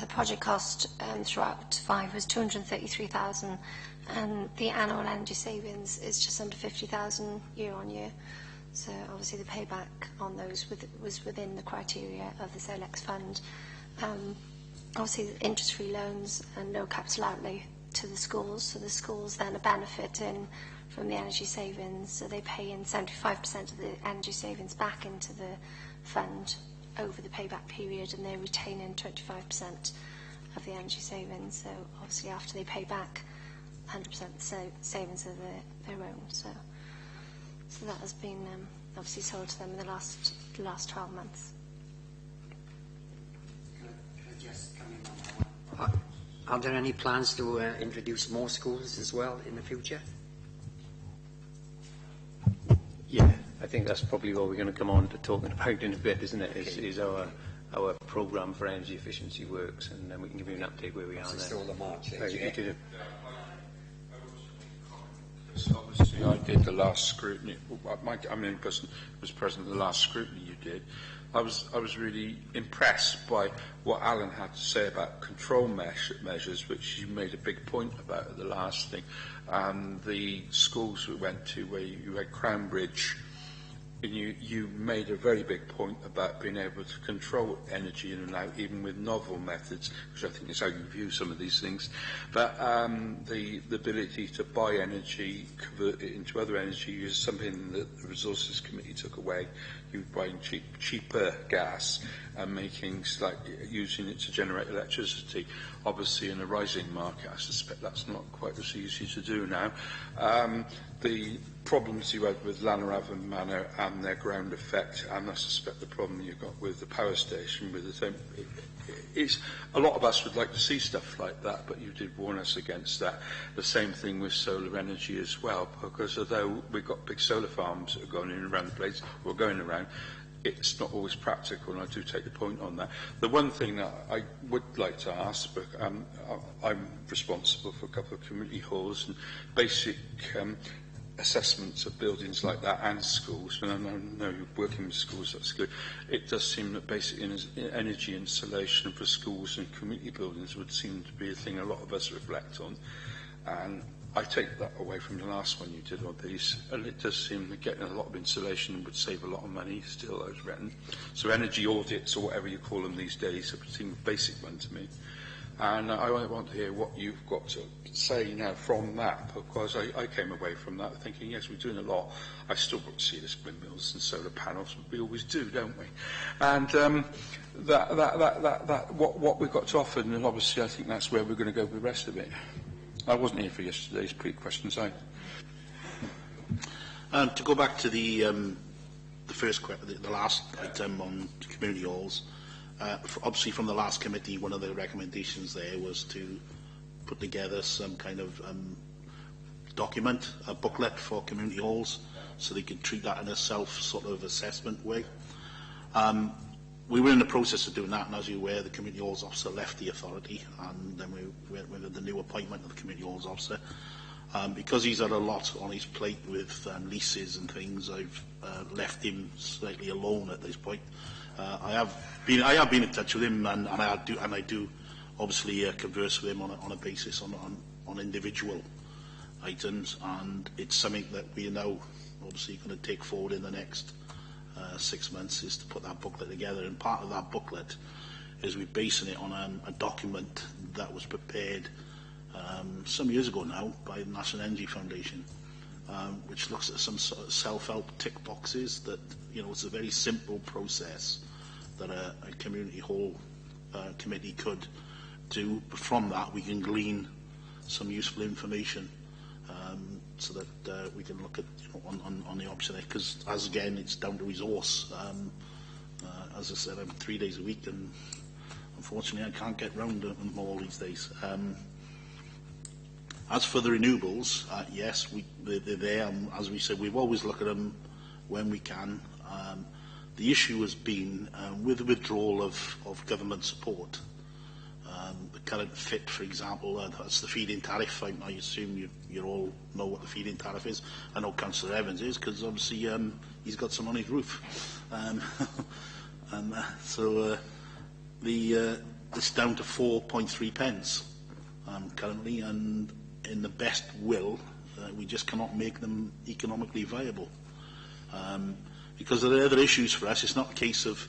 The project cost throughout 5 was 233,000, and the annual energy savings is just under 50,000 year on year. So obviously the payback on those was within the criteria of the SAILEX fund. Obviously interest-free loans and no capital outlay to the schools, so the schools then are benefiting from the energy savings, so they pay in 75% of the energy savings back into the fund over the payback period, and they're retaining 25% of the energy savings. So obviously after they pay back, 100% savings are their own. So that has been obviously sold to them in the last 12 months. Are there any plans to introduce more schools as well in the future? Yeah, I think that's probably what we're going to come on to talking about in a bit, isn't it? Okay. Is our programme for energy efficiency works, and then we can give you an update where we are there. Still the March, Obviously, I did the last scrutiny. I mean, person was present at the last scrutiny you did. I was really impressed by what Alan had to say about control measures, which you made a big point about at the last thing. And the schools we went to, where you had Cranbridge, and you made a very big point about being able to control energy in and out, even with novel methods, which I think is how you view some of these things. But the ability to buy energy, convert it into other energy, is something that the Resources Committee took away. You buying cheaper gas and using it to generate electricity. Obviously, in a rising market, I suspect that's not quite as easy to do now. The problems you had with Llanrafan Manor and their ground effect, and I suspect the problem you got with the power station, with the same, it's a lot of us would like to see stuff like that, but you did warn us against that. The same thing with solar energy as well, because although we've got big solar farms that are going in around the place, or going around, it's not always practical, and I do take the point on that. The one thing that I would like to ask, but I'm responsible for a couple of community halls and basic assessments of buildings like that and schools, and I know you're working with schools, that's good. It does seem that basic energy installation for schools and community buildings would seem to be a thing a lot of us reflect on, and I take that away from the last one you did on these, and it does seem that getting a lot of insulation would save a lot of money still, as written. So energy audits, or whatever you call them these days, seem a basic one to me. And I want to hear what you've got to say now from that, because I came away from that thinking, yes, we're doing a lot. I still got to see this windmills and solar panels, but we always do, don't we? And what we've got to offer, and obviously I think that's where we're going to go with the rest of it. I wasn't here for yesterday's pre-questions. To go back to the last item on community halls. Obviously, from the last committee, one of the recommendations there was to put together some kind of document, a booklet for community halls, so they could treat that in a self-assessment way. We were in the process of doing that, and as you're aware, the community halls officer left the authority, and then we had the new appointment of the community halls officer. Because he's had a lot on his plate with leases and things, I've left him slightly alone at this point. I have been in touch with him, and I do obviously converse with him on a basis on individual items, and it's something that we are now obviously going to take forward in the next 6 months, is to put that booklet together. And part of that booklet is we're basing it on a document that was prepared some years ago now by the National Energy Foundation, which looks at some sort of self-help tick boxes that, it's a very simple process that a community hall committee could do. But from that, we can glean some useful information so that we can look at on the option, because as again, it's down to resource. As I said, I'm 3 days a week, and unfortunately, I can't get round them all these days. As for the renewables, yes, they're there. As we said, we've always looked at them when we can. The issue has been with the withdrawal of government support. The current FIT, for example, that's the feed-in tariff. I assume you all know what the feed-in tariff is. I know Councillor Evans is, because obviously he's got some on his roof. So it's down to 4.3 pence currently, and in the best will, we just cannot make them economically viable. Because there are other issues for us. It's not a case of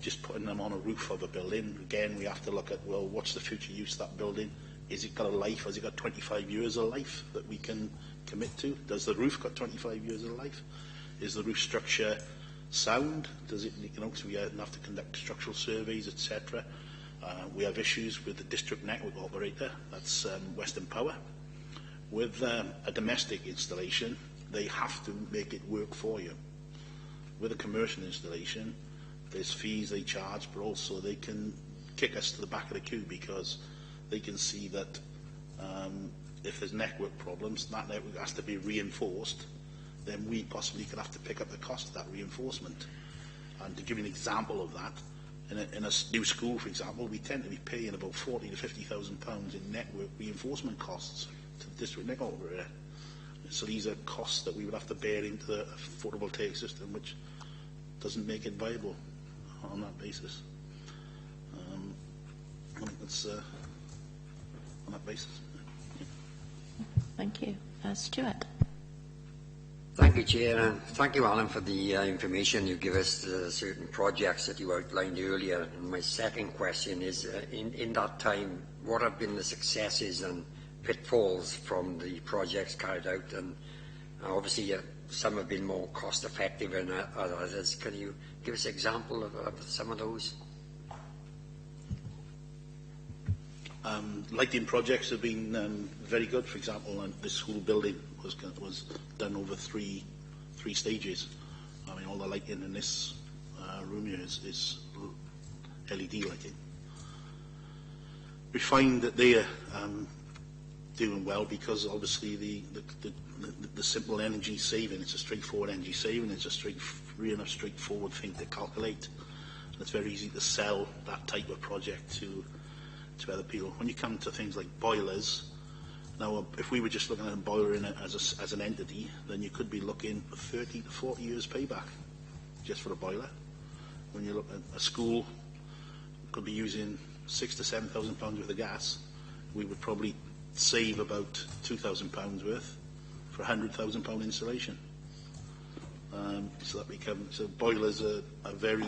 just putting them on a roof of a building. Again, we have to look at, well, what's the future use of that building? Is it got a life? Has it got 25 years of life that we can commit to? Does the roof got 25 years of life? Is the roof structure sound? Does it, so we have to conduct structural surveys, etc. We have issues with the district network operator, that's Western Power. With a domestic installation, they have to make it work for you. With a commercial installation, there's fees they charge, but also they can kick us to the back of the queue because they can see that if there's network problems, that network has to be reinforced, then we possibly could have to pick up the cost of that reinforcement. And to give you an example of that, in a new school, for example, we tend to be paying about £40,000 to £50,000 in network reinforcement costs to the district network operator. So these are costs that we would have to bear into the photovoltaic system, which doesn't make it viable on that basis. I think that's on that basis. Thank you. Stuart. Thank you, Chair, and thank you, Alan, for the information you give us, certain projects that you outlined earlier. And my second question is, in that time, what have been the successes and pitfalls from the projects carried out? And obviously, some have been more cost-effective than others. Can you give us an example of some of those? Lighting projects have been very good. For example, the school building was done over three stages. I mean, all the lighting in this room here is LED lighting. We find that they are doing well because obviously the simple energy saving, it's a straightforward energy saving, it's a real enough straightforward thing to calculate. And it's very easy to sell that type of project to other people. When you come to things like boilers, now if we were just looking at a boiler as an entity, then you could be looking for 30 to 40 years payback just for a boiler. When you look at a school, could be using £6,000 to £7,000 worth of gas, we would probably save about £2,000 worth for £100,000 installation. So boilers are very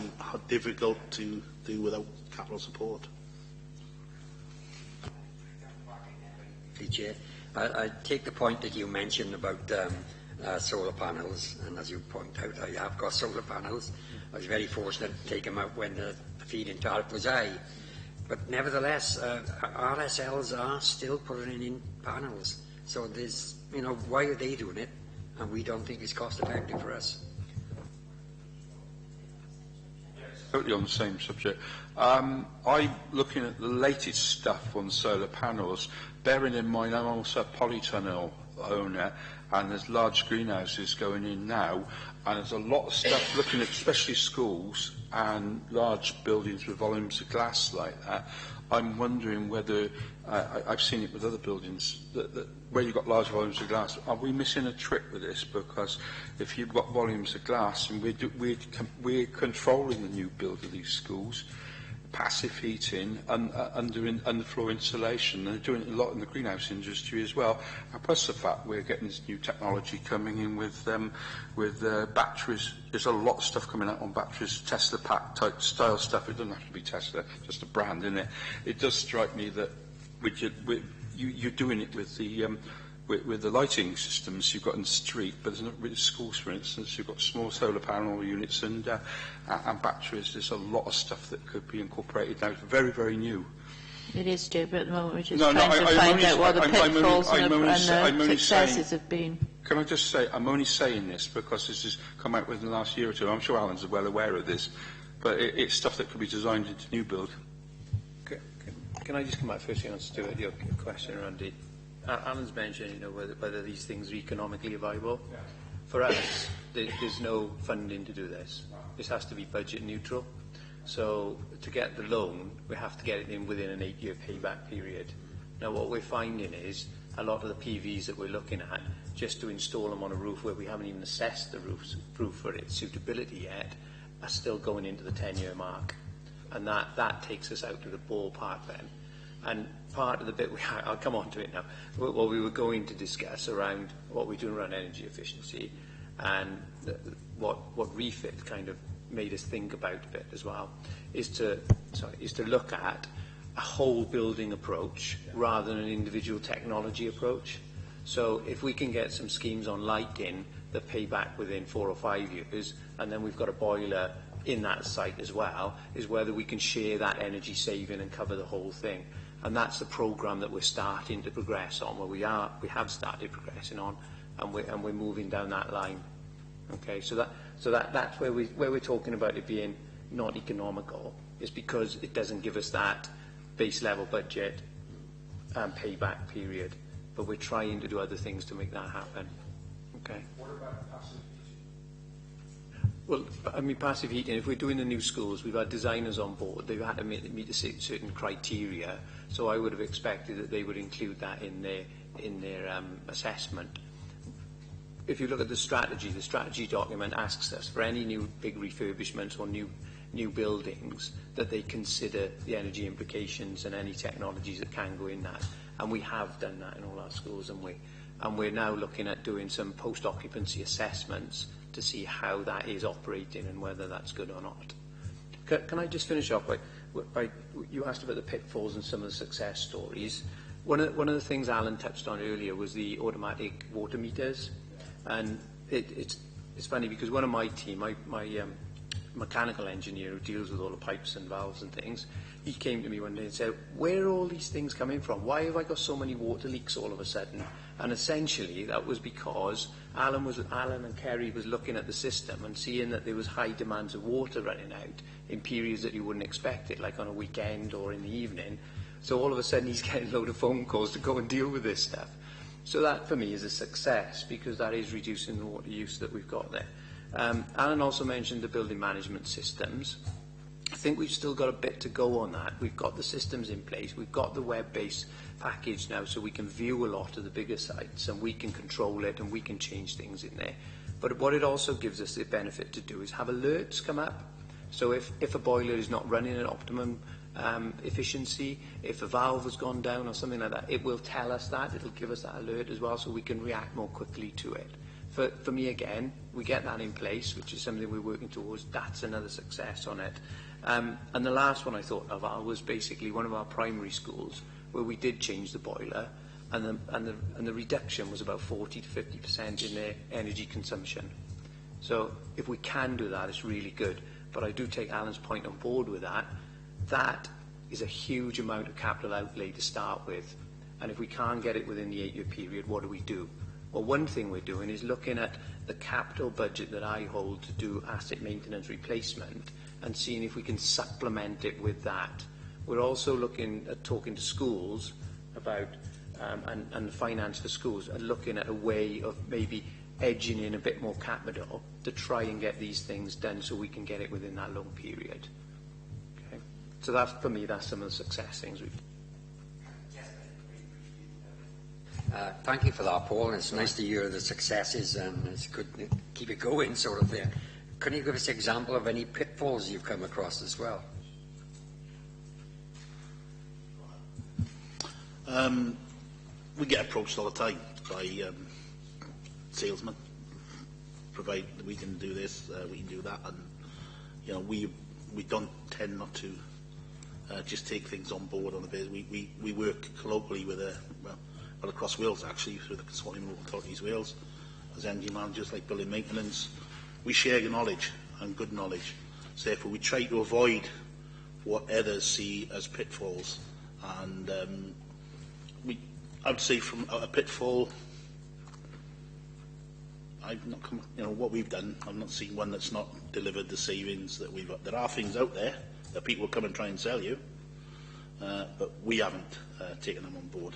difficult to do without capital support. Chair, I take the point that you mentioned about solar panels, and as you point out, I have got solar panels. I was very fortunate to take them out when the feed-in tariff was high. But nevertheless, RSLs are still putting in panels. So there's, why are they doing it? And we don't think it's cost-effective for us. Totally on the same subject. I'm looking at the latest stuff on solar panels, bearing in mind I'm also a polytunnel owner, and there's large greenhouses going in now, and there's a lot of stuff looking at especially schools and large buildings with volumes of glass like that. I'm wondering whether, I've seen it with other buildings, that where you've got large volumes of glass, are we missing a trick with this? Because if you've got volumes of glass, and we're controlling the new build of these schools, passive heating, underfloor insulation, and they're doing it a lot in the greenhouse industry as well. And plus the fact we're getting this new technology coming in with batteries. There's a lot of stuff coming out on batteries, Tesla pack type style stuff. It doesn't have to be Tesla, just a brand, isn't it? It does strike me that you're doing it with the lighting systems you've got in the street, but there's not really schools, for instance. You've got small solar panel units and batteries. There's a lot of stuff that could be incorporated now. It's very, very new. It is, Joe, but at the moment we're just trying to find out what the pitfalls and the successes have been. Can I just say, I'm only saying this because this has come out within the last year or two. I'm sure Alan's well aware of this, but it's stuff that could be designed into new build. Can I just come back first on Stuart, your question around it? Alan's mentioned, you know, whether these things are economically viable. Yeah. For us, there's no funding to do this. This has to be budget neutral. So to get the loan, we have to get it in within an 8-year payback period. Now, what we're finding is a lot of the PVs that we're looking at, just to install them on a roof where we haven't even assessed the roof for its suitability yet, are still going into the 10-year mark. And that takes us out to the ballpark then. And part of the bit, I'll come on to it now, what we were going to discuss around what we're doing around energy efficiency and what refit kind of made us think about a bit as well, is to look at a whole building approach rather than an individual technology approach. So if we can get some schemes on lighting that pay back within 4 or 5 years, and then we've got a boiler in that site as well, is whether we can share that energy saving and cover the whole thing. And that's the programme that we're starting to progress on, where we have started progressing on, and we're moving down that line. Okay, so that's where we're talking about it being not economical, is because it doesn't give us that base level budget and payback period, but we're trying to do other things to make that happen. Okay. What about passive heating? Well, I mean, passive heating, if we're doing the new schools, we've had designers on board, they've had to meet a certain criteria, so I would have expected that they would include that in their assessment. If you look at the strategy document asks us for any new big refurbishments or new buildings that they consider the energy implications and any technologies that can go in that. And we have done that in all our schools, and we're now looking at doing some post-occupancy assessments to see how that is operating and whether that's good or not. Can I just finish off by you asked about the pitfalls and some of the success stories. One of the things Alan touched on earlier was the automatic water meters. And it's funny because one of my team, my mechanical engineer who deals with all the pipes and valves and things, he came to me one day and said, where are all these things coming from? Why have I got so many water leaks all of a sudden? And essentially that was because Alan and Kerry was looking at the system and seeing that there was high demands of water running out in periods that you wouldn't expect it, like on a weekend or in the evening. So all of a sudden he's getting a load of phone calls to go and deal with this stuff. So that, for me, is a success, because that is reducing the water use that we've got there. Alan also mentioned the building management systems. I think we've still got a bit to go on that. We've got the systems in place. We've got the web-based package now, so we can view a lot of the bigger sites, and we can control it, and we can change things in there. But what it also gives us the benefit to do is have alerts come up. So if a boiler is not running at optimum efficiency, if a valve has gone down or something like that, it will tell us that. It'll give us that alert as well, so we can react more quickly to it. For me, again, we get that in place, which is something we're working towards. That's another success on it. And the last one I thought of, Al, was basically one of our primary schools where we did change the boiler, and the reduction was about 40 to 50% in their energy consumption. So if we can do that, it's really good. But I do take Alan's point on board with that. That is a huge amount of capital outlay to start with. And if we can't get it within the 8-year period, what do? Well, one thing we're doing is looking at the capital budget that I hold to do asset maintenance replacement and seeing if we can supplement it with that. We're also looking at talking to schools about, and the finance for schools, and looking at a way of maybe edging in a bit more capital to try and get these things done so we can get it within that long period. Okay? So that's, for me, that's some of the success things we've done. Thank you for that, Paul. It's nice to hear the successes, and it's good to keep it going, sort of thing. Can you give us an example of any pitfalls you've come across as well? We get approached all the time by salesmen, provide that we can do this, we can do that, and you know we don't tend not to just take things on board on the basis. We work colloquially with well, across Wales actually, through the Consortium of Local Authorities Wales, as energy managers, like building maintenance. We share knowledge and good knowledge. So therefore we try to avoid what others see as pitfalls. And I would say from a pitfall, I've not come, you know, what we've done, I've not seen one that's not delivered the savings that we've got. There are things out there that people will come and try and sell you. but we haven't taken them on board.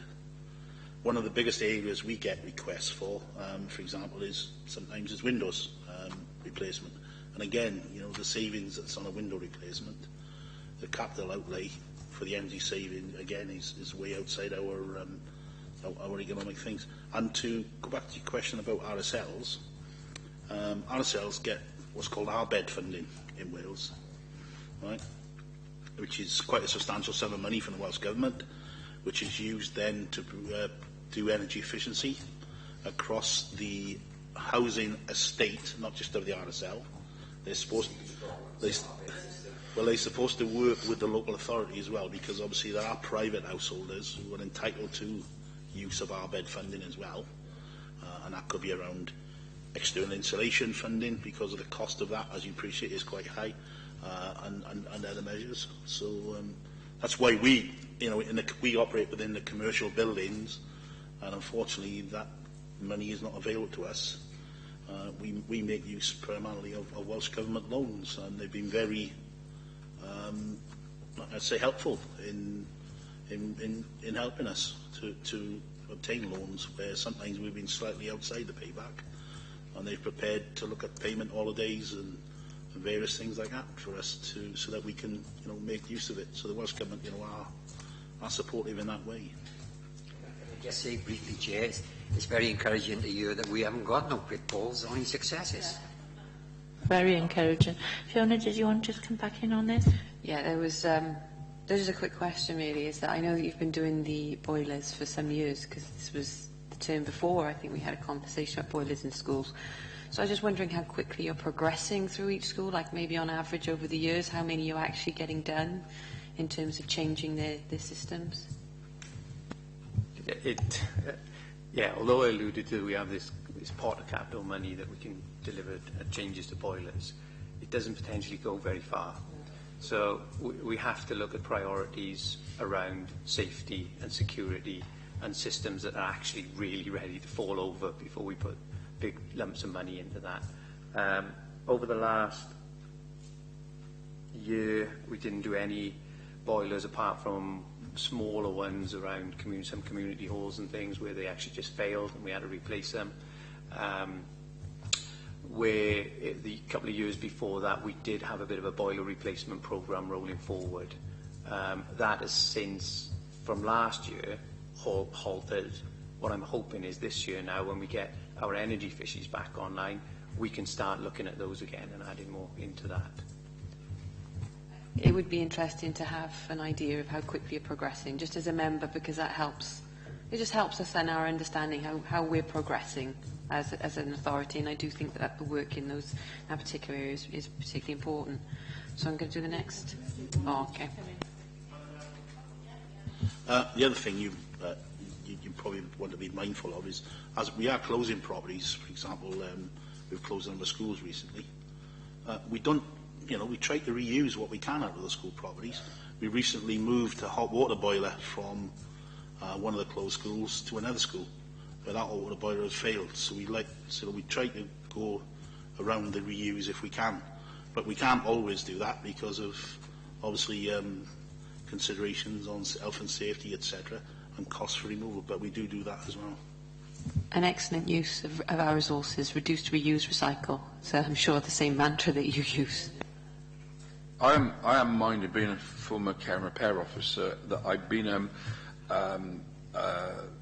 One of the biggest areas we get requests for example, is sometimes is windows replacement. And again, you know, the savings that's on a window replacement, the capital outlay for the energy saving, again, is way outside our economic things. And to go back to your question about RSLs, RSLs get what's called RBED funding in Wales, right? Which is quite a substantial sum of money from the Welsh Government, which is used then to do energy efficiency across the housing estate, not just of the RSL. They're supposed to work with the local authority as well, because obviously there are private householders who are entitled to use of RBED funding as well, and that could be around external insulation funding, because of the cost of that, as you appreciate, is quite high, and other measures. So that's why we, you know, we operate within the commercial buildings, and unfortunately that money is not available to us. We make use primarily of Welsh Government loans, and they've been very, I'd say, helpful in helping us to obtain loans where sometimes we've been slightly outside the payback, and they've prepared to look at payment holidays and various things like that for us so that we can, you know, make use of it. So the Welsh Government, you know, are supportive in that way. Just say briefly, Chair, it's very encouraging to hear that we haven't got no pitfalls, only successes. Very encouraging. Fiona, did you want to just come back in on this? Yeah, there was just a quick question really, is that I know that you've been doing the boilers for some years, because this was the term before, I think we had a conversation about boilers in schools. So I was just wondering how quickly you're progressing through each school, like maybe on average over the years, how many you're actually getting done in terms of changing their systems? Yeah, although I alluded to, we have this pot of capital money that we can deliver changes to boilers, it doesn't potentially go very far. So we have to look at priorities around safety and security and systems that are actually really ready to fall over before we put big lumps of money into that. Over the last year, we didn't do any boilers apart from smaller ones around some community halls and things where they actually just failed and we had to replace them. Where the couple of years before that we did have a bit of a boiler replacement programme rolling forward. That has since, from last year, halted. What I'm hoping is this year now, when we get our energy fishes back online, we can start looking at those again and adding more into that. It would be interesting to have an idea of how quickly you're progressing, just as a member, because that helps. It just helps us in our understanding how we're progressing as an authority, and I do think that the work in that particular area is particularly important. So I'm going to do the next. Oh, okay. The other thing you probably want to be mindful of is, as we are closing properties, for example, we've closed a number of schools recently. We don't, you know, we try to reuse what we can out of the school properties. We recently moved a hot water boiler from one of the closed schools to another school where that hot water boiler has failed. So we try to go around the reuse if we can, but we can't always do that because of obviously considerations on health and safety, etc., and costs for removal. But we do that as well. An excellent use of our resources: reduce, reuse, recycle. So I'm sure the same mantra that you use. I am minded, being a former care and repair officer, that I've been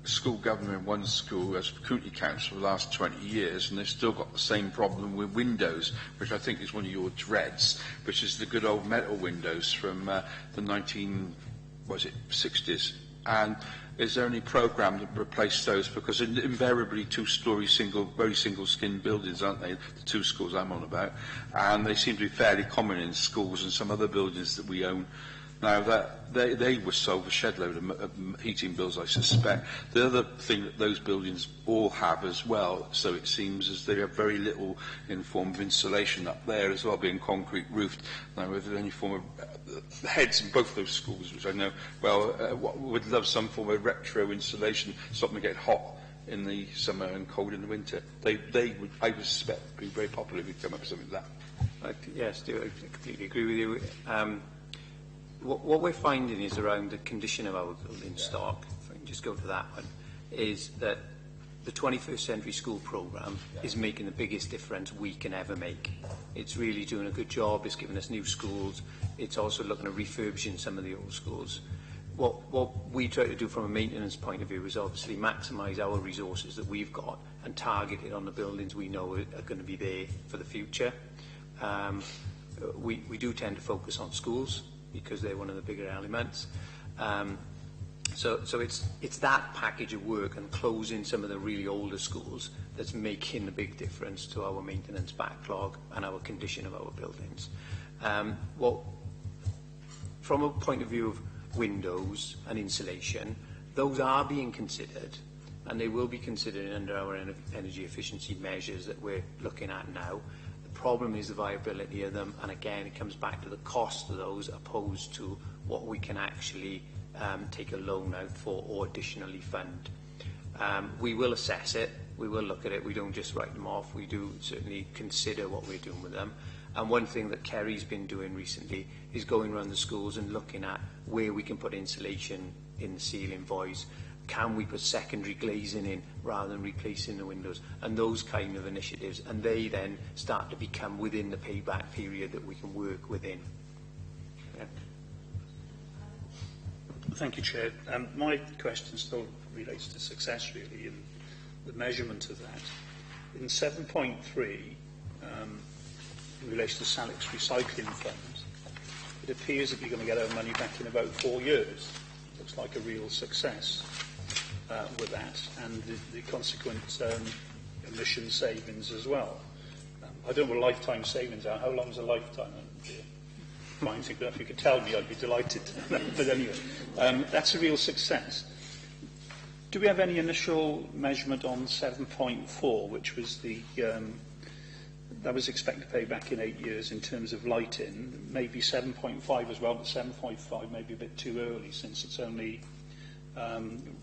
school governor in one school as community council for the last 20 years, and they've still got the same problem with windows, which I think is one of your dreads, which is the good old metal windows from the 1960s. And is there any programme that replace those? Because invariably two-storey, very single-skin buildings, aren't they? The two schools I'm on about, and they seem to be fairly common in schools and some other buildings that we own. Now, that they would solve a shed load of heating bills, I suspect. The other thing that those buildings all have as well, so it seems, is they have very little in form of insulation up there as well, being concrete roofed. Now, if there's any form of heads in both those schools, which I know well, would love some form of retro insulation, stop them getting hot in the summer and cold in the winter. They would, I would suspect, be very popular if we come up with something like that. Yes, I completely agree with you. what we're finding is around the condition of our building stock, if I can just go to that one, is that the 21st Century School Programme is making the biggest difference we can ever make. It's really doing a good job. It's giving us new schools. It's also looking at refurbishing some of the old schools. What we try to do from a maintenance point of view is obviously maximise our resources that we've got and target it on the buildings we know are going to be there for the future. We do tend to focus on schools because they're one of the bigger elements. So it's that package of work and closing some of the really older schools that's making a big difference to our maintenance backlog and our condition of our buildings. From a point of view of windows and insulation, those are being considered, and they will be considered under our energy efficiency measures that we're looking at now. The problem is the viability of them, and again it comes back to the cost of those opposed to what we can actually take a loan out for or additionally fund. We will assess it, we will look at it, we don't just write them off, we do certainly consider what we're doing with them. And one thing that Kerry's been doing recently is going around the schools and looking at where we can put insulation in the ceiling voids. Can we put secondary glazing in rather than replacing the windows? And those kind of initiatives. And they then start to become within the payback period that we can work within. Yeah. Thank you, Chair. My question still relates to success, really, and the measurement of that. In 7.3, in relation to Salix Recycling Fund, it appears that we're going to get our money back in about 4 years. Looks like a real success with that, and the consequent emission savings as well. I don't know what lifetime savings are. How long is a lifetime? Fine, if you could tell me, I'd be delighted. But anyway, that's a real success. Do we have any initial measurement on 7.4, which was the that was expected to pay back in 8 years in terms of lighting? Maybe 7.5 as well, but 7.5 may be a bit too early since it's only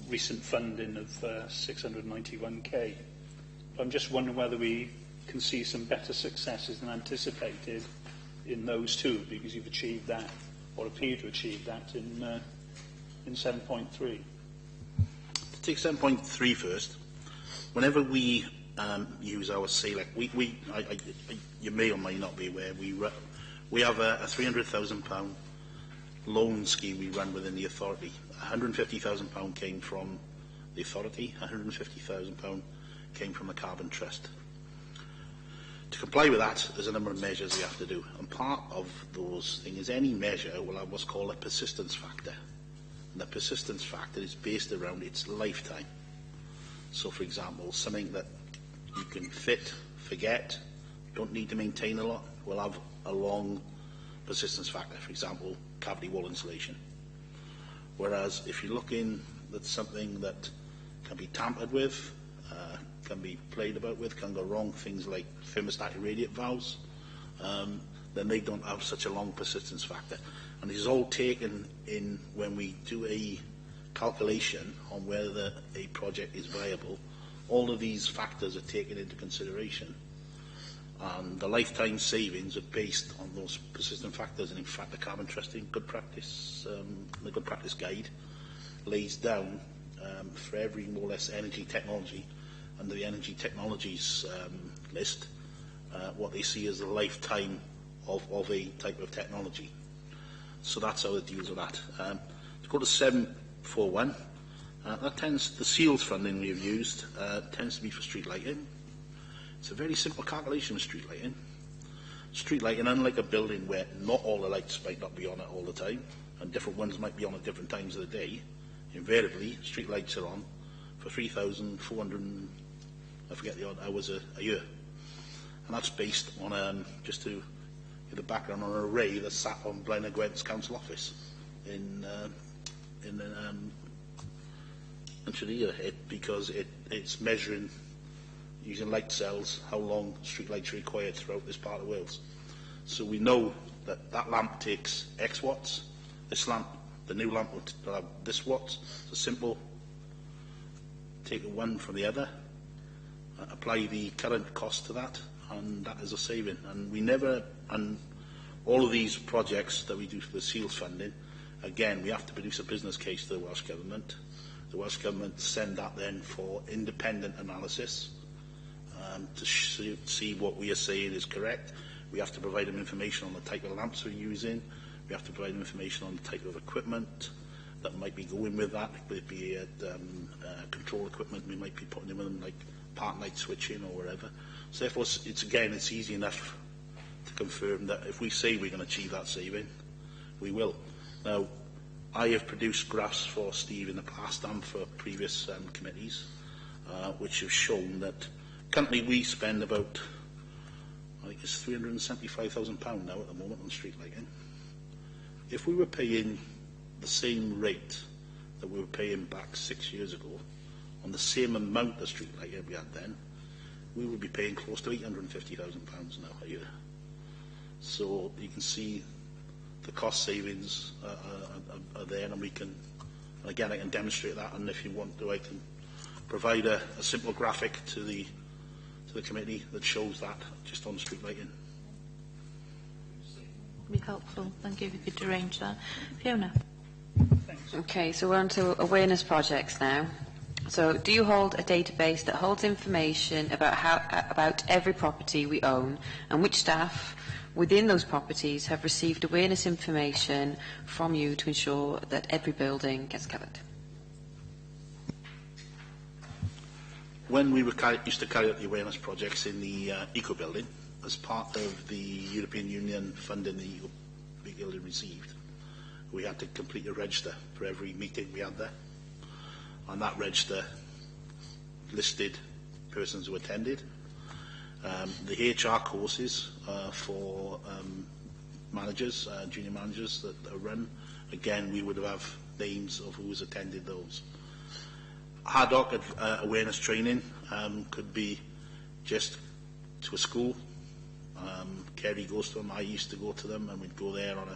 recent funding of 691k. But I'm just wondering whether we can see some better successes than anticipated in those two, because you've achieved that, or appear to achieve that in 7.3. To take 7.3 first, whenever we use our SALEC, you may or may not be aware, we have a £300,000 loan scheme we run within the authority. £150,000 came from the authority, £150,000 came from the Carbon Trust. To comply with that, there's a number of measures we have to do, and part of those things is any measure will have what's called a persistence factor. And the persistence factor is based around its lifetime. So, for example, something that you can fit, forget, don't need to maintain a lot, will have a long persistence factor. For example, cavity wall insulation. Whereas if you're looking at something that can be tampered with, can be played about with, can go wrong, things like thermostatic radiate valves, then they don't have such a long persistence factor. And this is all taken in when we do a calculation on whether a project is viable. All of these factors are taken into consideration. And the lifetime savings are based on those persistent factors. And in fact, the Carbon Trust in Good Practice, the Good Practice Guide, lays down for every more or less energy technology, under the energy technologies list, what they see as the lifetime of a type of technology. So that's how it deals with that. To go to 741, the seals funding we've used tends to be for street lighting. It's a very simple calculation of street lighting. Street lighting, unlike a building where not all the lights might not be on it all the time, and different ones might be on at different times of the day, invariably street lights are on for 3,400, I forget the odd hours a year. And that's based on, just to give the background, on an array that's sat on Blaenau Gwent's council office in Tredegar, because it's measuring, using light cells, how long street lights are required throughout this part of Wales. So we know that that lamp takes X watts, this lamp, the new lamp will have this watts. It's simple, take one from the other, apply the current cost to that, and that is a saving. And we never, and all of these projects that we do for the SEALS funding Again, we have to produce a business case to the Welsh Government. The Welsh Government send that then for independent analysis to see what we are saying is correct. We have to provide them information on the type of lamps we're using. We have to provide them information on the type of equipment that might be going with that. It could be control equipment we might be putting in with them, like part night switching or whatever. So therefore, it's easy enough to confirm that if we say we're going to achieve that saving, we will. Now, I have produced graphs for Steve in the past and for previous committees, which have shown that currently we spend about, I think it's £375,000 now at the moment on street lighting. If we were paying the same rate that we were paying back 6 years ago on the same amount of street lighting we had then, we would be paying close to £850,000 now a year. So you can see the cost savings are there, and we can, and again, I can demonstrate that, and if you want to, I can provide a simple graphic to the committee that shows that just on street lighting. Be helpful. Thank you if you could arrange that. Fiona. Okay, so we're on to awareness projects now. So, do you hold a database that holds information about every property we own, and which staff within those properties have received awareness information from you to ensure that every building gets covered? When we used to carry out the awareness projects in the Eco Building, as part of the European Union funding the Eco Building received, we had to complete a register for every meeting we had there. And that register listed persons who attended. The HR courses for managers, junior managers that are run, again, we would have names of who's attended those. Ad hoc awareness training could be just to a school. Kerry goes to them. I used to go to them, and we'd go there on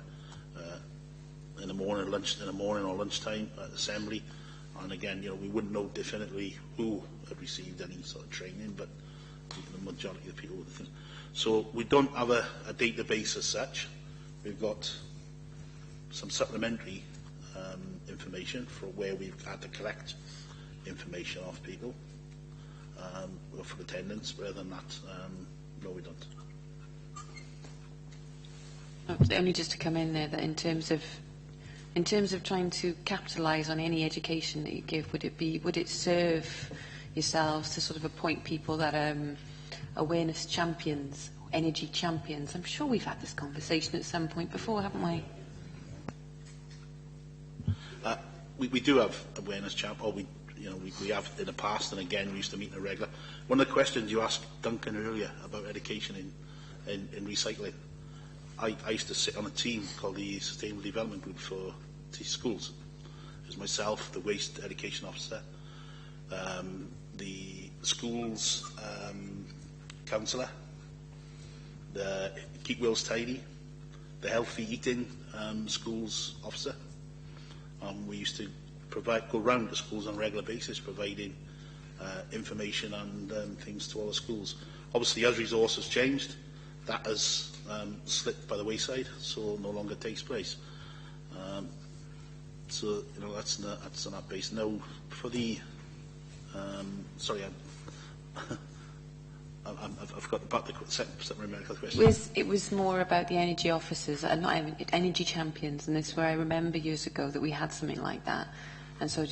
in the morning or lunchtime at assembly. And again, we wouldn't know definitely who had received any sort of training, but the majority of the people would. So we don't have a database as such. We've got some supplementary information for where we've had to collect information off people for attendance. But other than that, no, we don't. Only just to come in there, that in terms of trying to capitalise on any education that you give, would it serve yourselves to sort of appoint people that are awareness champions, energy champions? I'm sure we've had this conversation at some point before, haven't we? We do have awareness champions, or we have in the past, and again we used to meet in a regular. One of the questions you asked Duncan earlier about education in recycling, I used to sit on a team called the Sustainable Development Group for schools. It was myself, the Waste Education Officer, the schools counsellor, the Keep Wales Tidy, the Healthy Eating schools officer. We used to go round to schools on a regular basis, providing information and things to all the schools. Obviously, as resources changed, that has slipped by the wayside, so no longer takes place. So that's on that base. Now, for the sorry, I've got the second medical question. It was more about the energy officers, not energy champions, and this is where I remember years ago that we had something like that. And so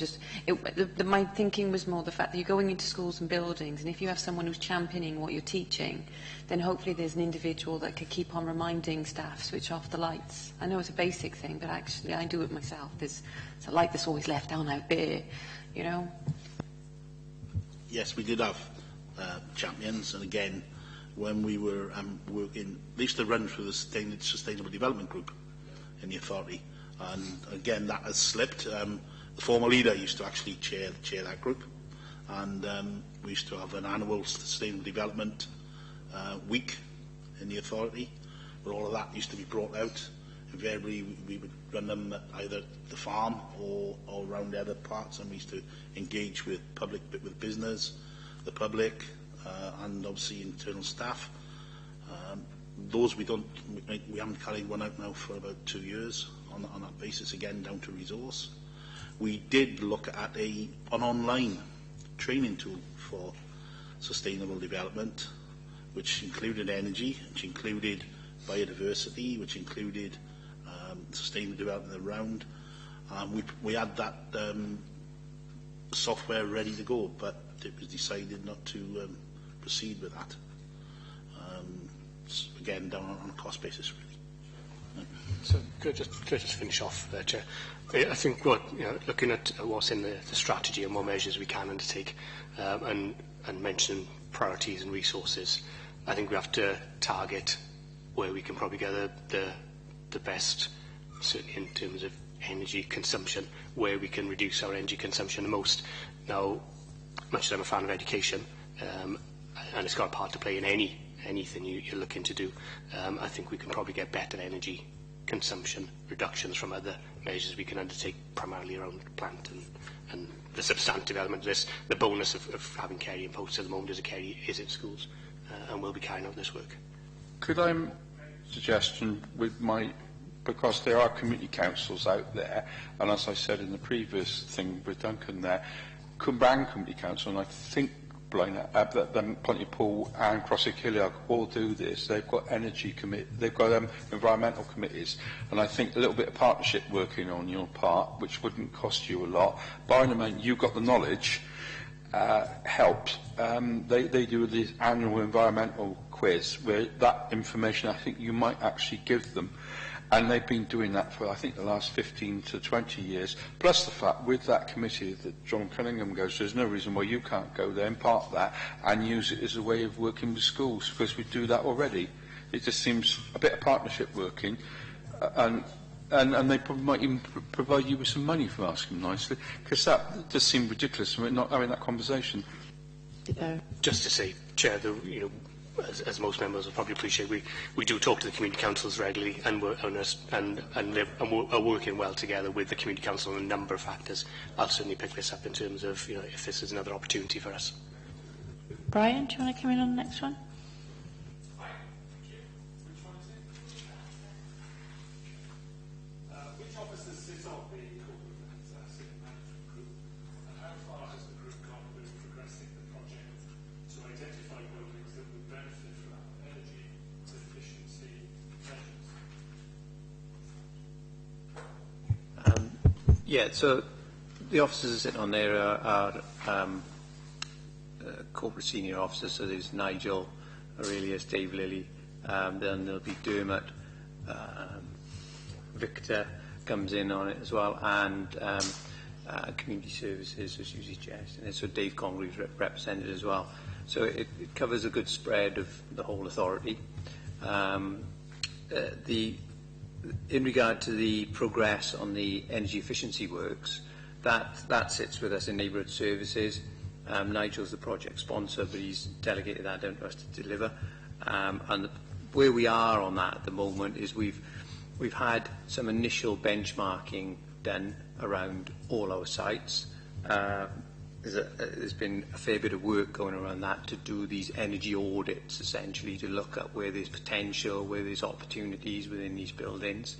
my thinking was more the fact that you're going into schools and buildings, and if you have someone who's championing what you're teaching, then hopefully there's an individual that could keep on reminding staff, switch off the lights. I know it's a basic thing, but actually I do it myself. There's a light that's always left down out there, Yes, we did have champions, and again, when we were working, they used to run through the Sustainable Development Group in the authority, and again that has slipped. The former leader used to actually chair that group, and we used to have an annual Sustainable Development week in the authority, where all of that used to be brought out. Invariably, we would run them at either the farm or around the other parts, and we used to engage with business, the public, and obviously internal staff. Those we haven't carried one out now for about 2 years on that basis, again, down to resource. We did look at an online training tool for sustainable development, which included energy, which included biodiversity, which included sustainable development around. We had that software ready to go, but it was decided not to proceed with that. Again, down on a cost basis, really. So could I just finish off there, Chair? I think looking at what's in the strategy and what measures we can undertake, and mention priorities and resources, I think we have to target where we can probably get the best, certainly in terms of energy consumption, where we can reduce our energy consumption the most. Now, much as I'm a fan of education, and it's got a part to play in anything you're looking to do, I think we can probably get better energy consumption reductions from other measures we can undertake, primarily around plant and the substantive element of this. The bonus of having carrying posts at the moment as a carry is in schools, and we'll be carrying out this work. Could I make a suggestion with because there are community councils out there, and as I said in the previous thing with Duncan there, Cwmbran Community Council, and I think Pontypool and Crossy Ceiliog all do this. They've got they've got environmental committees, and I think a little bit of partnership working on your part, which wouldn't cost you a lot. Bearing in mind you've got the knowledge, helps. They do this annual environmental quiz where that information I think you might actually give them. And they've been doing that for, I think, the last 15 to 20 years. Plus the fact, with that committee that John Cunningham goes, there's no reason why you can't go there and part that and use it as a way of working with schools, because we do that already. It just seems a bit of partnership working, and they might even provide you with some money for asking nicely, because that just seemed ridiculous when we're not having that conversation. Just to say, Chair, as most members will probably appreciate, we do talk to the community councils regularly, and we're are working well together with the community council on a number of factors. I'll certainly pick this up in terms of if this is another opportunity for us. Brian, do you want to come in on the next one? Which officers sit on the corporate asset management group, and how far has the group gone with progressing the project to identify buildings that would benefit from energy efficiency measures? So the officers that sit on there are corporate senior officers. So there's Nigel, Aurelius, Dave Lilly, then there'll be Dermot, Victor comes in on it as well, and community services, so Susie Jess, and so Dave Congreve's represented as well. So it covers a good spread of the whole authority. In regard to the progress on the energy efficiency works, that sits with us in neighbourhood services. Nigel's the project sponsor, but he's delegated that down to us to deliver. Where we are on that at the moment is we've had some initial benchmarking done around all our sites. There's been a fair bit of work going around that to do these energy audits, essentially, to look at where there's potential, where there's opportunities within these buildings.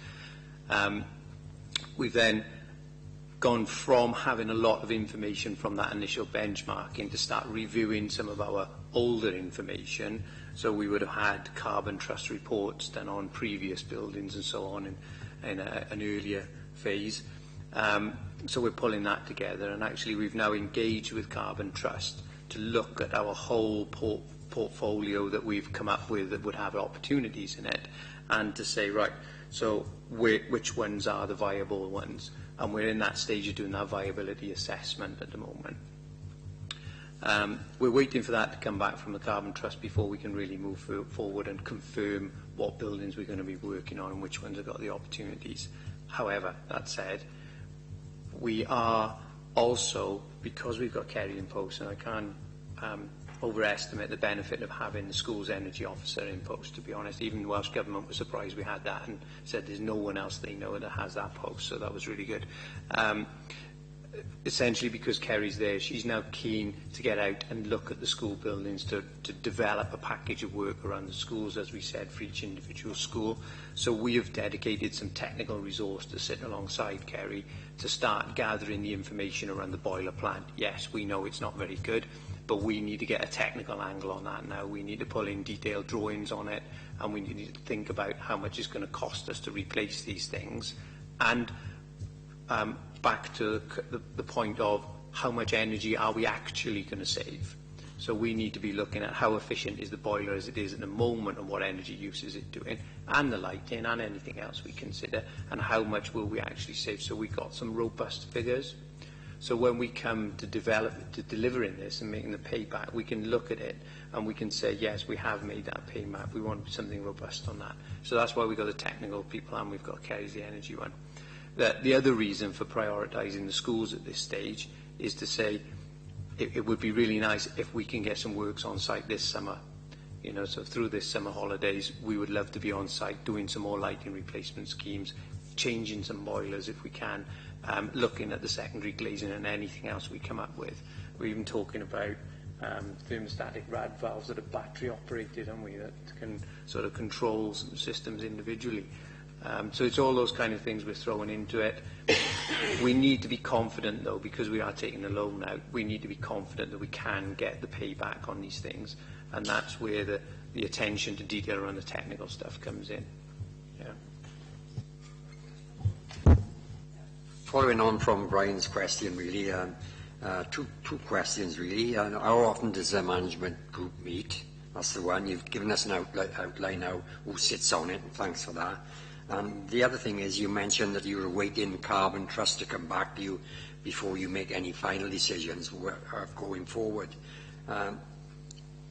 We've then gone from having a lot of information from that initial benchmarking to start reviewing some of our older information. So we would have had carbon trust reports done on previous buildings and so on in an earlier phase. So we're pulling that together, and actually we've now engaged with Carbon Trust to look at our whole portfolio that we've come up with that would have opportunities in it, and to say, right, so which ones are the viable ones? And we're in that stage of doing that viability assessment at the moment. We're waiting for that to come back from the Carbon Trust before we can really move forward and confirm what buildings we're going to be working on and which ones have got the opportunities. However, that said, we are also, because we've got carrying posts, and I can't overestimate the benefit of having the school's energy officer in post, to be honest. Even the Welsh Government was surprised we had that and said there's no one else they know that has that post, so that was really good. essentially because Kerry's there, she's now keen to get out and look at the school buildings to develop a package of work around the schools, as we said, for each individual school. So we have dedicated some technical resource to sit alongside Kerry to start gathering the information around the boiler plant. Yes, we know it's not very good, but we need to get a technical angle on that now. We need to pull in detailed drawings on it, and we need to think about how much it's going to cost us to replace these things. And back to the point of how much energy are we actually going to save. So we need to be looking at how efficient is the boiler as it is at the moment and what energy use is it doing, and the lighting and anything else we consider, and how much will we actually save. So we've got some robust figures. So when we come to delivering this and making the payback, we can look at it and we can say, yes, we have made that payback. We want something robust on that. So that's why we've got the technical people and we've got Kerry's the energy one. The other reason for prioritising the schools at this stage is to say it would be really nice if we can get some works on site this summer. You know, so through this summer holidays, we would love to be on site doing some more lighting replacement schemes, changing some boilers if we can, looking at the secondary glazing and anything else we come up with. We're even talking about thermostatic rad valves that are battery operated, aren't we, that can sort of control some systems individually. So it's all those kind of things we're throwing into it. We need to be confident, though, because we are taking the loan out, we need to be confident that we can get the payback on these things. And that's where the attention to detail around the technical stuff comes in. Yeah. Following on from Brian's question, really, two questions, really. How often does the management group meet? That's the one. You've given us an outline now who sits on it, and thanks for that. The other thing is you mentioned that you were waiting Carbon Trust to come back to you before you make any final decisions going forward.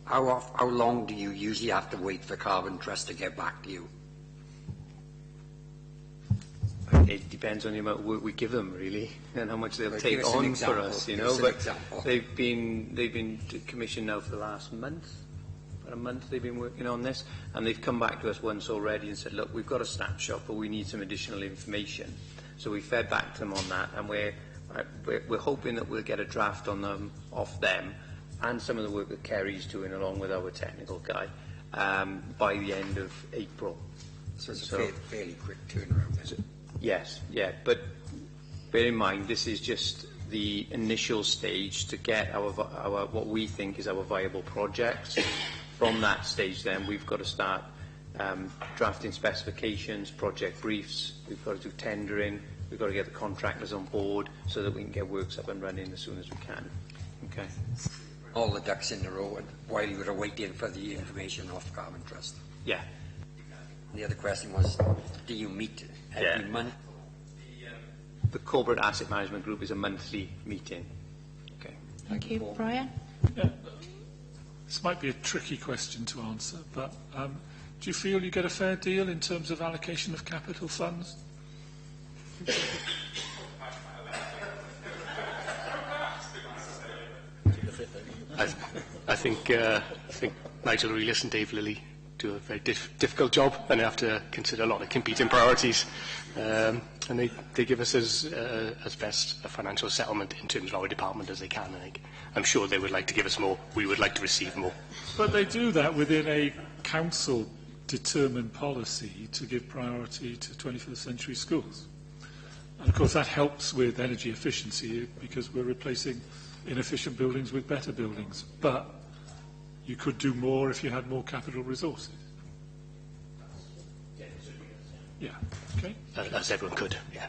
How long do you usually have to wait for Carbon Trust to get back to you? It depends on the amount of work we give them, really, and how much they'll take on for us, you know. But they've been commissioned now for the last month. A month they've been working on this, and they've come back to us once already and said, look, we've got a snapshot, but we need some additional information. So we fed back to them on that, and we're hoping that we'll get a draft on them off them and some of the work that Kerry's doing along with our technical guy by the end of April. So it's a fairly quick turnaround, is it? Yes, yeah, but bear in mind this is just the initial stage to get our what we think is our viable projects. From that stage then we've got to start drafting specifications, project briefs, we've got to do tendering, we've got to get the contractors on board so that we can get works up and running as soon as we can. Okay. All the ducks in a row while you were waiting for the information off Carbon Trust. Yeah. The other question was, do you meet every month? The Corporate Asset Management Group is a monthly meeting. Okay. Thank you. Brian? Yeah. This might be a tricky question to answer, but do you feel you get a fair deal in terms of allocation of capital funds? I think Nigel Reelis and Dave Lilly do a very difficult job, and they have to consider a lot of competing priorities. And they give us as best a financial settlement in terms of our department as they can. I'm sure they would like to give us more. We would like to receive more. But they do that within a council-determined policy to give priority to 21st century schools. And of course that helps with energy efficiency because we're replacing inefficient buildings with better buildings. But you could do more if you had more capital resources. Yeah, okay. As everyone could, yeah.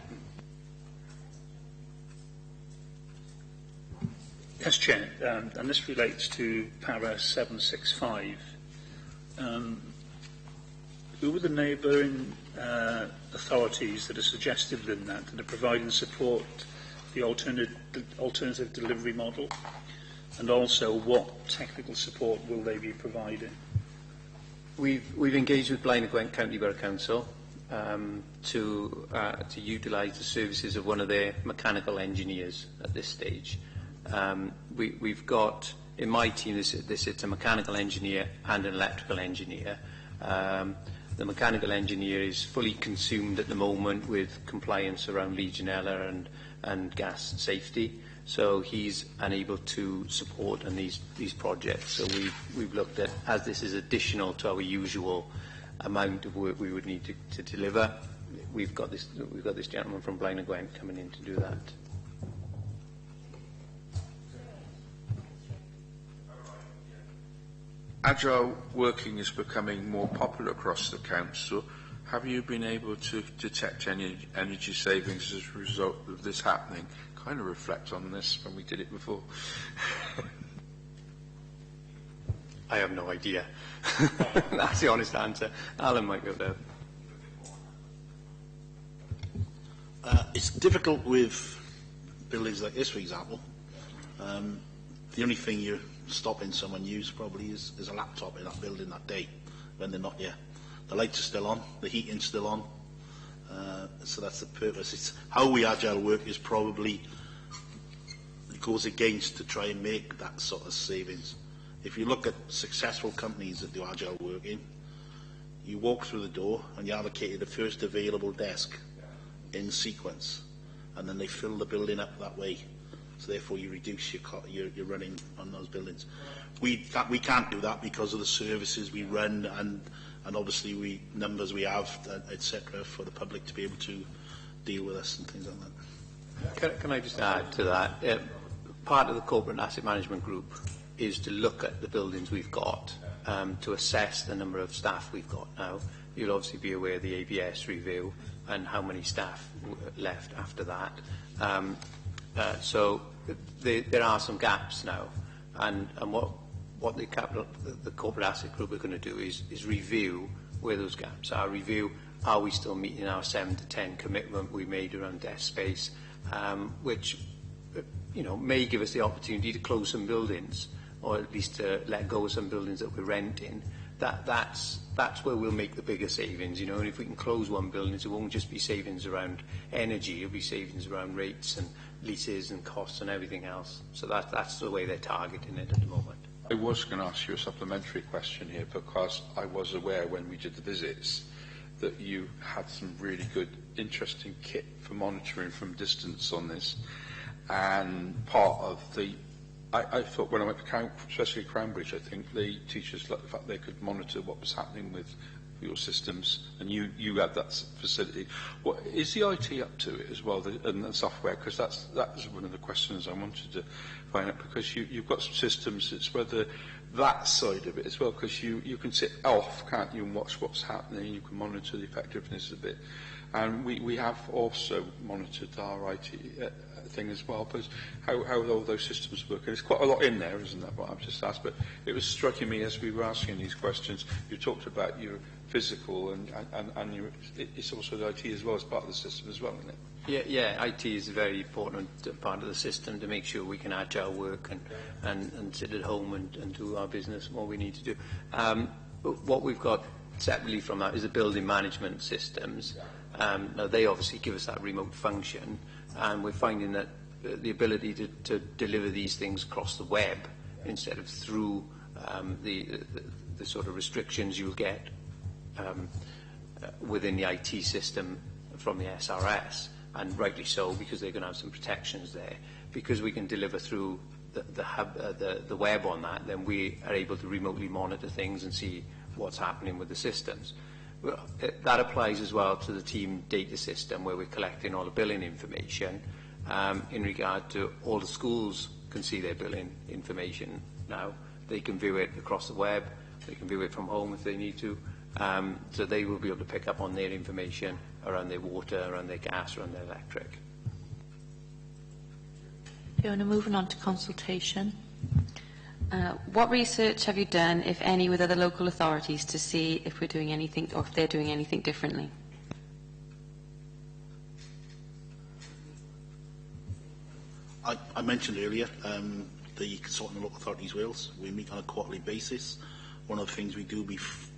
Yes, Chair, and this relates to Para 765. Who are the neighbouring authorities that are suggested within that are providing support the alternative delivery model? And also, what technical support will they be providing? We've engaged with Blaenau Gwent County Borough Council to utilise the services of one of their mechanical engineers at this stage. We've got, in my team, it's a mechanical engineer and an electrical engineer. The mechanical engineer is fully consumed at the moment with compliance around Legionella and and gas safety. So he's unable to support on these projects. So we've looked at, as this is additional to our usual amount of work we would need to deliver, we've got this gentleman from Blaen y Gwent coming in to do that. Agile working is becoming more popular across the council. Have you been able to detect any energy savings as a result of this happening? Kind of reflect on this when we did it before. I have no idea. That's the honest answer. Alan might go there. It's difficult with buildings like this, for example. The only thing you're stopping someone use probably is a laptop in that building that day when they're not here. The lights are still on, the heating's still on, so that's the purpose. It's how we agile work is probably goes against to try and make that sort of savings. If you look at successful companies that do agile working, you walk through the door and you allocate the first available desk in sequence, and then they fill the building up that way. So therefore you reduce your running on those buildings. We can't do that because of the services we run and obviously numbers we have, etc., for the public to be able to deal with us and things like that. Can I just add to that? Part of the corporate asset management group is to look at the buildings we've got, to assess the number of staff we've got now. You'll obviously be aware of the ABS review and how many staff left after that. So there are some gaps now, and what the corporate asset group are going to do is review where those gaps are. Review, are we still meeting our 7 to 10 commitment we made around desk space, which may give us the opportunity to close some buildings, or at least to let go of some buildings that we're renting. That's where we'll make the bigger savings, and if we can close one building, it won't just be savings around energy, it'll be savings around rates and leases and costs and everything else. So that's the way they're targeting it at the moment. I was going to ask you a supplementary question here, because I was aware when we did the visits that you had some really good, interesting kit for monitoring from distance on this. And part of the, I thought when I went to especially Cranbridge, I think the teachers liked the fact they could monitor what was happening with your systems, and you had that facility. What is the IT up to it as well, and the software? Because that was one of the questions I wanted to find out, because you've got some systems. It's whether that side of it as well, because you can sit off, can't you, and watch what's happening. You can monitor the effectiveness of it, and we have also monitored our IT thing as well, but how all those systems work. And there's quite a lot in there, isn't that what I've just asked? But it was striking me as we were asking these questions, you talked about your physical and it's also the IT as well as part of the system as well, isn't it? Yeah, IT is a very important part of the system to make sure we can agile work and sit at home and do our business, what we need to do. What we've got separately from that is the building management systems. Now they obviously give us that remote function, and we're finding that the ability to deliver these things across the web instead of through the sort of restrictions you'll get within the IT system from the SRS, and rightly so, because they're going to have some protections there. Because we can deliver through the web on that, then we are able to remotely monitor things and see what's happening with the systems. That applies as well to the team data system, where we're collecting all the billing information in regard to all the schools can see their billing information now. They can view it across the web, they can view it from home if they need to, so they will be able to pick up on their information around their water, around their gas, around their electric. Fiona, moving on to consultation. What research have you done, if any, with other local authorities to see if we're doing anything, or if they're doing anything differently? I mentioned earlier the Consulting of Local Authorities Wales. We meet on a quarterly basis. One of the things we do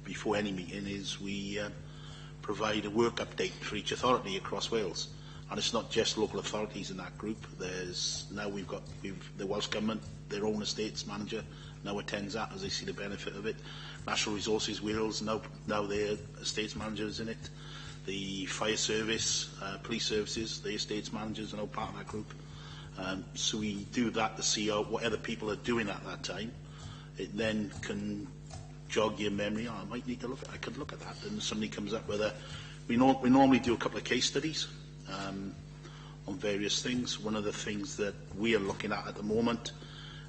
before any meeting is we provide a work update for each authority across Wales. And it's not just local authorities in that group. We've got the Welsh Government, their own estates manager now attends that as they see the benefit of it. National Resources Wales, now their estates manager is in it. the fire service, police services, the estates managers are now part of that group. So we do that to see what other people are doing at that time. It then can jog your memory. I might need to look at. I could look at that, and somebody comes up with a. We normally do a couple of case studies on various things. One of the things that we are looking at the moment,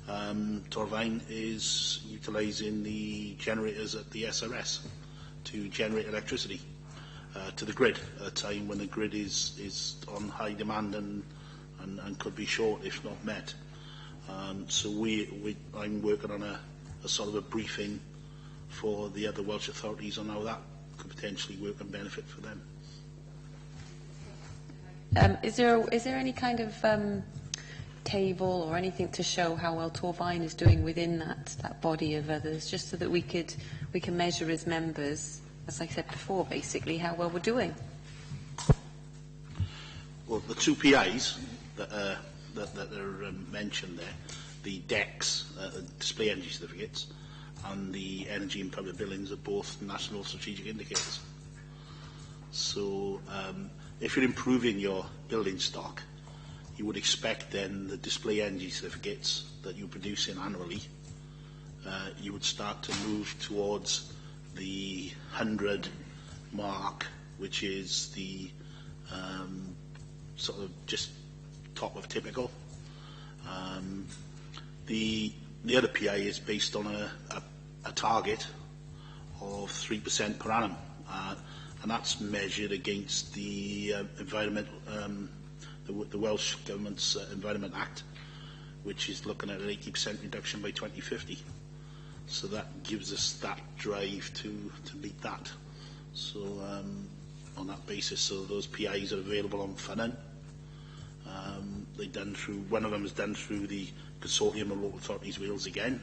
Torfaen, is utilising the generators at the SRS to generate electricity to the grid at a time when the grid is on high demand and could be short if not met. So I'm working on a sort of a briefing for the other Welsh authorities on how that could potentially work and benefit for them. Is there any kind of table or anything to show how well Torfaen is doing within that body of others, just so that we can measure as members, as I said before, basically how well we're doing? Well, the two PIs that are mentioned there, the DECs, display energy certificates, and the energy in public buildings are both national strategic indicators. So if you're improving your building stock, you would expect then the display energy certificates that you're producing annually, you would start to move towards the 100 mark, which is the sort of just top of typical. The other PI is based on a target of 3% per annum, and that's measured against the environmental, the Welsh Government's Environment Act, which is looking at an 80% reduction by 2050. So that gives us that drive to meet that. So on that basis, so those PIs are available on Funan. One of them is done through the Consortium of Local Authorities Wales again,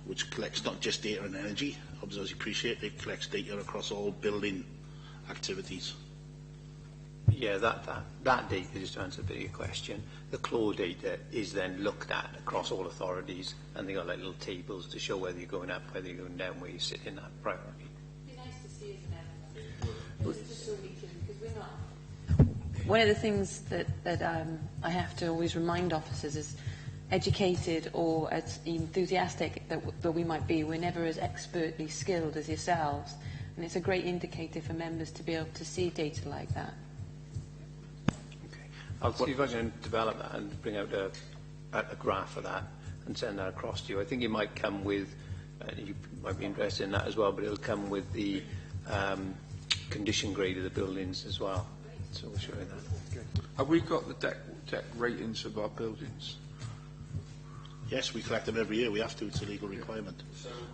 which collects not just data on energy, as you appreciate, it collects data across all building activities. Yeah, that data, just to answer your question, the CLAW data is then looked at across all authorities, and they got like little tables to show whether you're going up, whether you're going down, where you sit in that priority. It'd be nice to see, isn't it? Just so we can, because we're not. One of the things that I have to always remind officers is, educated or as enthusiastic that we might be, we're never as expertly skilled as yourselves, and it's a great indicator for members to be able to see data like that. Okay, I'll see if I can develop that and bring out a graph of that and send that across to you. I think it might come with, you might be interested in that as well, but it'll come with the condition grade of the buildings as well. So we'll show you that. Have we got the deck ratings of our buildings? Yes, we collect them every year. We have to. It's a legal requirement.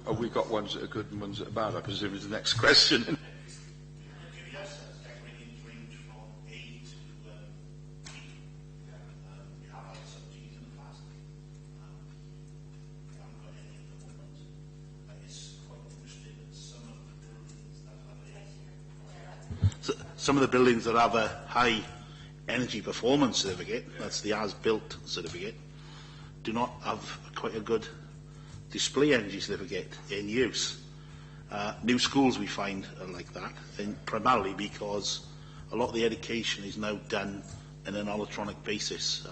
Have we got ones that are good and ones that are bad? I presume is the next question. Some of the buildings that have a high energy performance certificate, that's the as-built certificate, do not have quite a good display energy certificate in use. New schools we find are like that, and primarily because a lot of the education is now done in an electronic basis,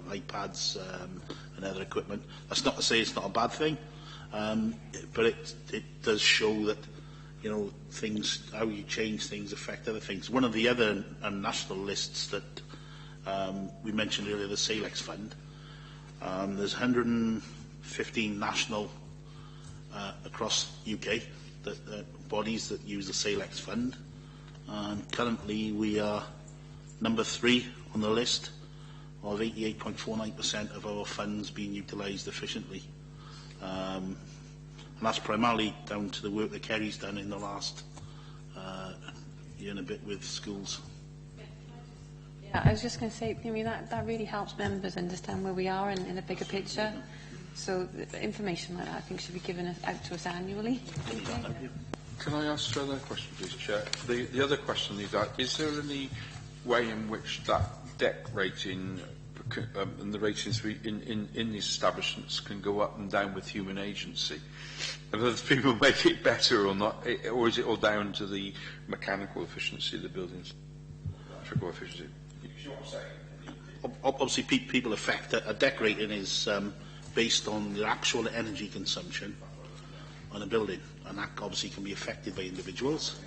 iPads and other equipment. That's not to say it's not a bad thing, but it does show that, you know, things, how you change things affect other things. One of the other national lists that we mentioned earlier, the SALEX Fund, there's 115 national across UK bodies that use the SALEX Fund, and currently we are number 3 on the list of 88.49% of our funds being utilised efficiently. And that's primarily down to the work that Kerry's done in the last year and a bit with schools. Yeah, I was just going to say, I mean, that really helps members understand where we are in a bigger picture. So information like that, I think, should be given out to us annually. Can I ask another question, please, Chair? The other question is that, is there any way in which that deck rating and the ratings in these establishments can go up and down with human agency. And whether people make it better or not, or is it all down to the mechanical efficiency of the buildings? Electrical efficiency. Obviously, people affect. A deck rating is based on the actual energy consumption on a building, and that obviously can be affected by individuals.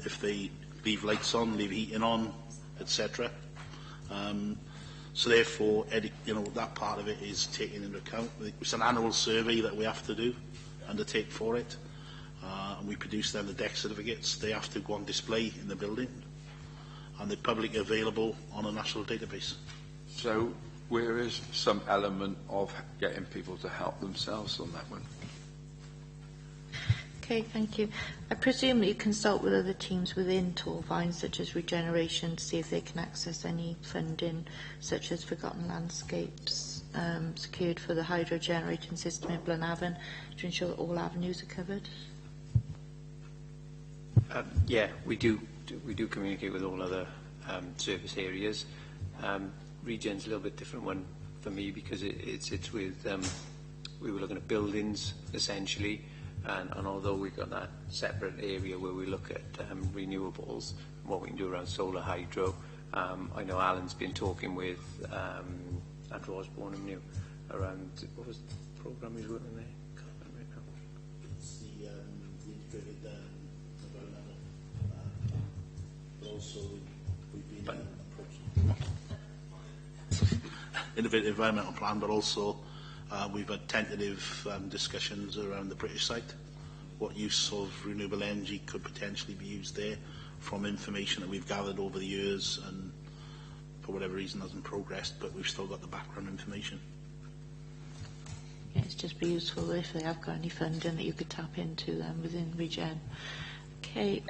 If they leave lights on, leave heating on, etc. So therefore, that part of it is taken into account. It's an annual survey that we have to undertake for it, and we produce then the deck certificates. They have to go on display in the building, and they're publicly available on a national database. So where is some element of getting people to help themselves on that one? Okay, thank you. I presume that you consult with other teams within Torvine, such as Regeneration, to see if they can access any funding, such as Forgotten Landscapes, secured for the hydro generating system in Blenavon, to ensure that all avenues are covered. Yeah, we do communicate with all other service areas. Regen's a little bit different one for me because it's with we were looking at buildings essentially. And although we've got that separate area where we look at renewables, what we can do around solar hydro, I know Alan's been talking with Andrew Osborne and you around, what was the programme he's working there? Can't remember right now. It's the integrated environmental, but also we've been innovative environmental plan, but also we've had tentative discussions around the British site. What use of renewable energy could potentially be used there from information that we've gathered over the years and for whatever reason hasn't progressed, but we've still got the background information. Yeah, it's just be useful if they have got any funding that you could tap into them within Regen. Okay,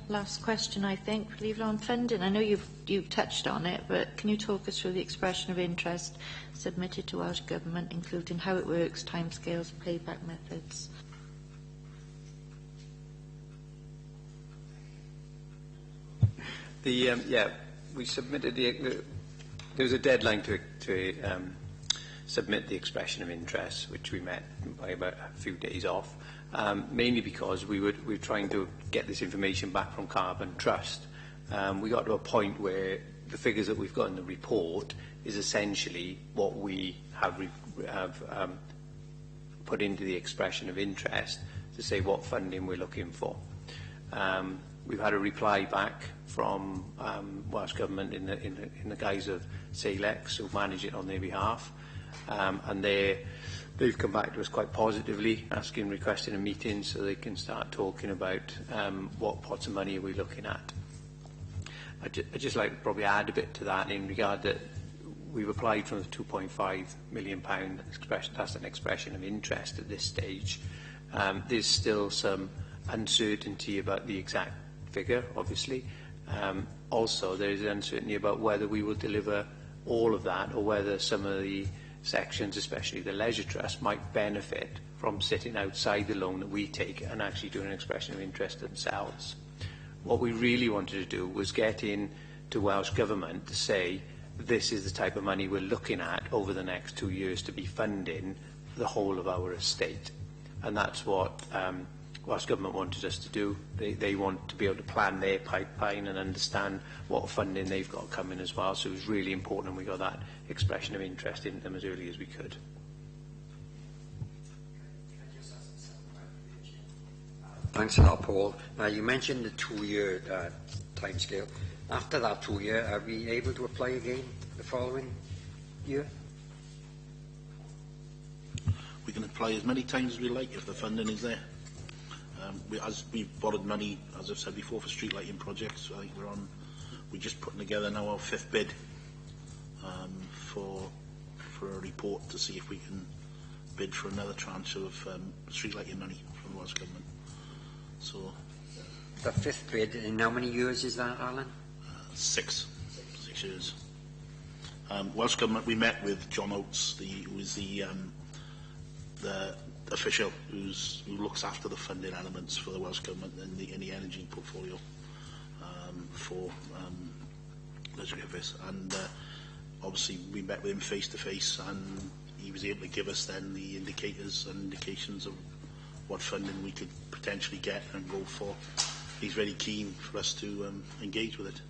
last question, I think. Leave it on funding. I know you've touched on it, but can you talk us through the expression of interest submitted to Welsh Government, including how it works, timescales, payback methods? We submitted there was a deadline to submit the expression of interest, which we met by about a few days off. Mainly because we were trying to get this information back from Carbon Trust. We got to a point where the figures that we've got in the report is essentially what we have put into the expression of interest to say what funding we're looking for. We've had a reply back from Welsh Government in the guise of SAILEX, who manage it on their behalf, and they've come back to us quite positively, requesting a meeting so they can start talking about what pots of money are we looking at. I'd just like to probably add a bit to that in regard that we've applied for the £2.5 million expression. That's an expression of interest at this stage. There's still some uncertainty about the exact figure, obviously. Also, there is uncertainty about whether we will deliver all of that or whether some of the sections, especially the Leisure Trust, might benefit from sitting outside the loan that we take and actually doing an expression of interest themselves. What we really wanted to do was get in to Welsh Government to say this is the type of money we're looking at over the next 2 years to be funding the whole of our estate. And that's what Welsh Government wanted us to do. They want to be able to plan their pipeline and understand what funding they've got coming as well. So it was really important we got that expression of interest in them as early as we could. Thanks for that, Paul. Now, you mentioned the 2-year timescale. After that 2 year, are we able to apply again the following year? We can apply as many times as we like if the funding is there. As we've borrowed money, as I've said before, for street lighting projects, I think we're just putting together now our 5th bid for a report to see if we can bid for another tranche of street lighting money from the Welsh Government. So, the 5th bid, in how many years is that, Alan? 6 years. Welsh Government, we met with John Oates, who is the official who looks after the funding elements for the Welsh Government in the energy portfolio for Leisure Griffiths, and obviously we met with him face to face, and he was able to give us then the indicators and indications of what funding we could potentially get and go for. He's very keen for us to engage with it.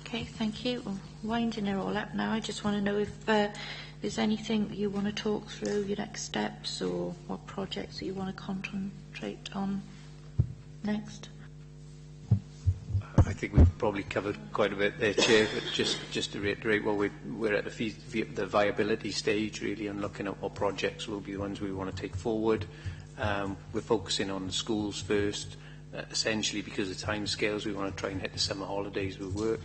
Okay, thank you. Well, winding it all up now, I just want to know if there's anything you want to talk through, your next steps, or what projects that you want to concentrate on next. I think we've probably covered quite a bit there, Chair, but just to reiterate, well, we're at the viability stage, really, and looking at what projects will be the ones we want to take forward. We're focusing on the schools first, essentially because of timescales. We want to try and hit the summer holidays with work.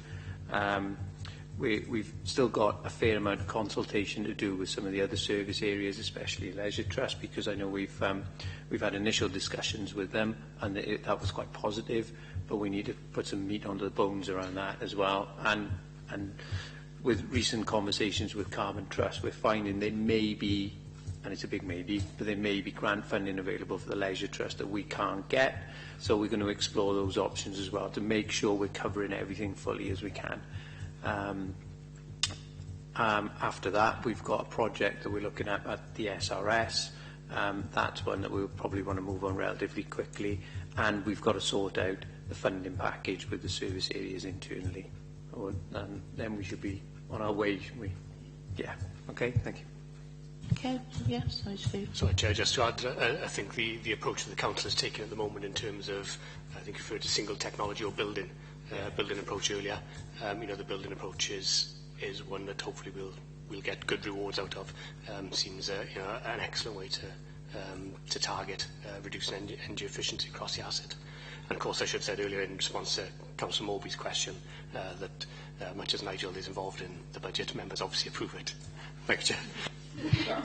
We've still got a fair amount of consultation to do with some of the other service areas, especially Leisure Trust, because I know we've had initial discussions with them, and that was quite positive, but we need to put some meat onto the bones around that as well. And with recent conversations with Carbon Trust, we're finding there may be, and it's a big maybe, but there may be grant funding available for the Leisure Trust that we can't get, so we're going to explore those options as well to make sure we're covering everything fully as we can. After that, we've got a project that we're looking at the SRS. That's one that we'll probably want to move on relatively quickly, and we've got to sort out the funding package with the service areas internally. And then we should be on our way, shouldn't we? Yeah. Okay, thank you. Okay, yes, Sorry, Chair, just to add, I think the approach that the Council is taking at the moment in terms of, I think you referred to single technology or building approach earlier. The building approach is one that hopefully we'll get good rewards out of. Seems an excellent way to target reducing energy efficiency across the asset. And of course, I should have said earlier in response to Councillor Morby's question that much as Nigel is involved in the budget, members obviously approve it. Thank you, Chair.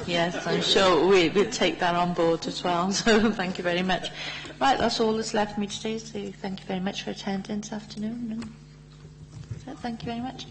Yes, I'm sure we'll take that on board as well, so thank you very much. Right, that's all that's left for me today, so thank you very much for attending this afternoon. And so thank you very much.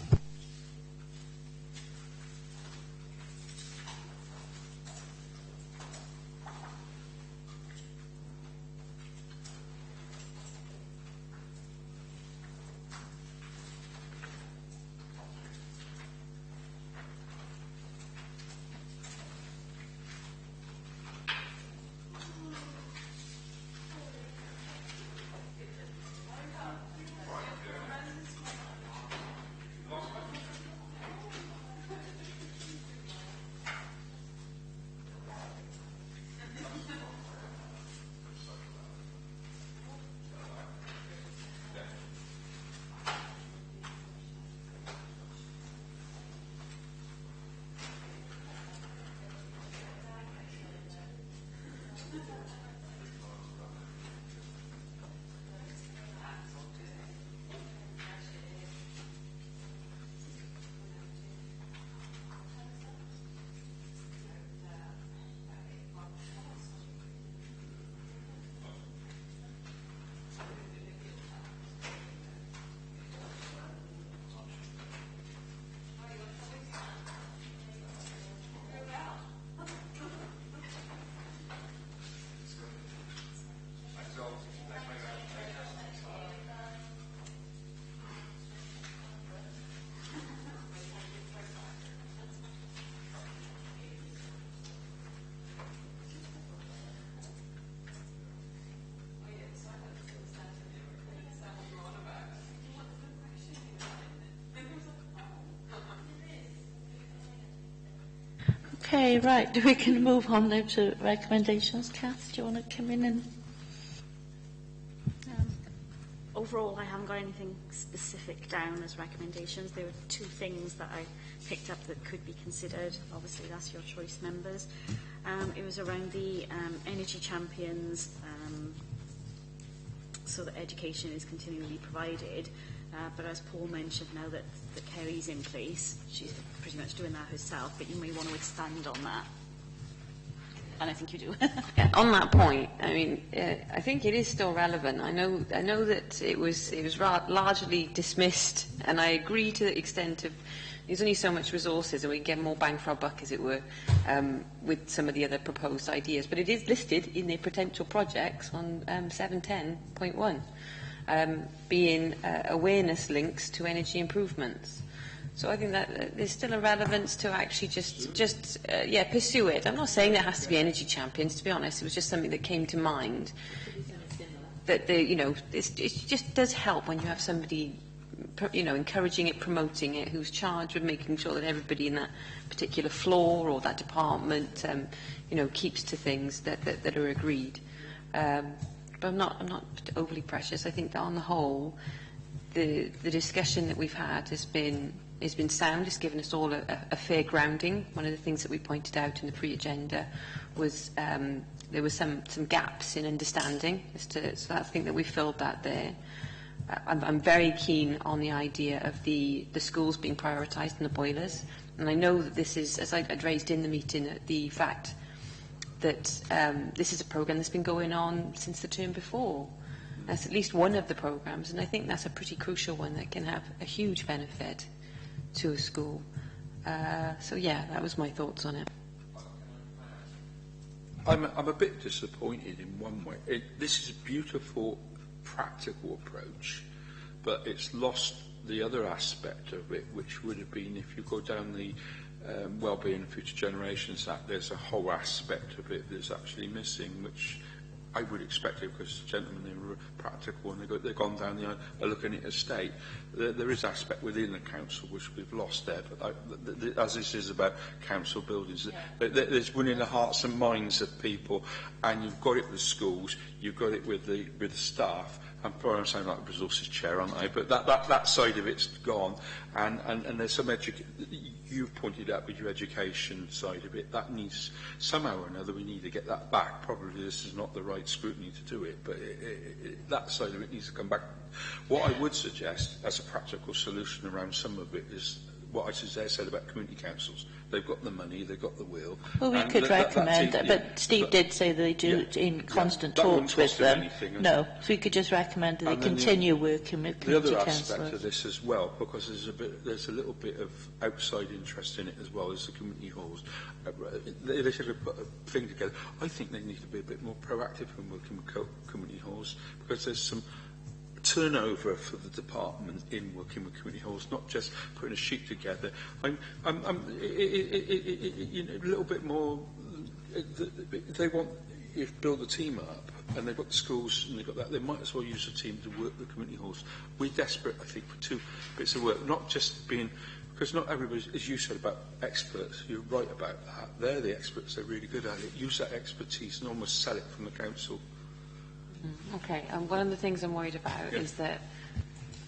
Okay, right. We can move on now to recommendations. Kath, do you want to come in and... Overall, I haven't got anything specific down as recommendations. There were two things that I picked up that could be considered. Obviously, that's your choice, members. It was around the energy champions, so that education is continually provided. But as Paul mentioned, now that Kerry's in place, she's pretty much doing that herself, but you may want to expand on that. And I think you do. Yeah, on that point, I mean, I think it is still relevant. I know that it was largely dismissed, and I agree to the extent of there's only so much resources, and we can get more bang for our buck, as it were, with some of the other proposed ideas. But it is listed in the potential projects on 710.1. being awareness links to energy improvements. So I think that there's still a relevance to actually just pursue it. I'm not saying there has to be energy champions, to be honest. It was just something that came to mind. That it just does help when you have somebody, encouraging it, promoting it, who's charged with making sure that everybody in that particular floor or that department, keeps to things that are agreed. But I'm not overly precious. I think that on the whole, the discussion that we've had has been sound. It's given us all a fair grounding. One of the things that we pointed out in the pre-agenda was there were some gaps in understanding so I think that we filled that there. I'm very keen on the idea of the schools being prioritised and the boilers, and I know that this is, as I'd raised in the meeting, the fact that this is a programme that's been going on since the term before. That's at least one of the programmes, and I think that's a pretty crucial one that can have a huge benefit to a school. So yeah, that was my thoughts on it. I'm a bit disappointed in one way. This is a beautiful, practical approach, but it's lost the other aspect of it, which would have been if you go down the Wellbeing and Future Generations Act, there's a whole aspect of it that's actually missing, which I would expect it because gentlemen, they were practical and they've gone down the are looking at estate. There is aspect within the council which we've lost there, but as this is about council buildings, there's winning the hearts and minds of people, and you've got it with the schools, you've got it with the staff. I'm sounding like the resources chair, aren't I? But that side of it's gone, and there's some you've pointed out with your education side of it, that needs, somehow or another, we need to get that back. Probably this is not the right scrutiny to do it, but that side of it needs to come back. What I would suggest, as a practical solution around some of it, is what I said about community councils. They've got the money, they've got the will. Well, we could recommend that, but Steve did say that they do it in constant talks with them. No, so we could just recommend that they continue working with community councillors. The other aspect of this as well, because there's a little bit of outside interest in it as well, as the community halls. They should have put a thing together. I think they need to be a bit more proactive in working with community halls, because there's some turnover for the department in working with community halls, not just putting a sheet together. I'm a little bit more. They want you to build a team up, and they've got the schools and they've got that. They might as well use a team to work with community halls. We're desperate, I think, for two bits of work, not just being. Because not everybody, as you said about experts, you're right about that. They're the experts, they're really good at it. Use that expertise and almost sell it from the council. Okay, one of the things I'm worried about is that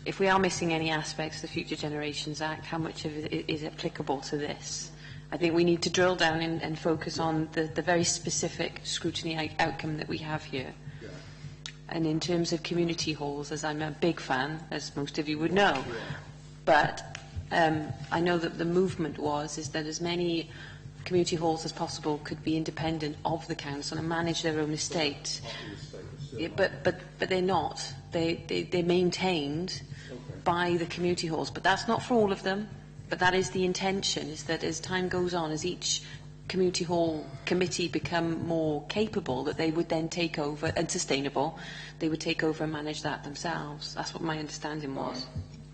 if we are missing any aspects of the Future Generations Act, how much of it is applicable to this? I think we need to drill down and focus on the very specific scrutiny outcome that we have here. Yeah. And in terms of community halls, as I'm a big fan, as most of you would know, but I know that the movement is that as many community halls as possible could be independent of the council and manage their own estate. Yeah, but they're not. They're maintained by the community halls. But that's not for all of them. But that is the intention, is that as time goes on, as each community hall committee become more capable, that they would then take over, and sustainable, they would take over and manage that themselves. That's what my understanding was.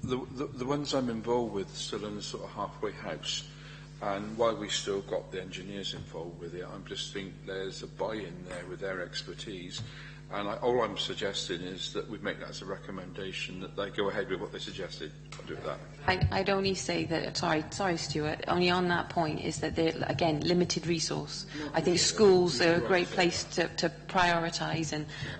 The ones I'm involved with still in the sort of halfway house, and while we still got the engineers involved with it, I'm just think there's a buy-in there with their expertise. And all I'm suggesting is that we make that as a recommendation, that they go ahead with what they suggested. I'll do that. I'd only say that, sorry Stuart, only on that point is that they're, again, limited resource. I think schools are a great place to prioritise,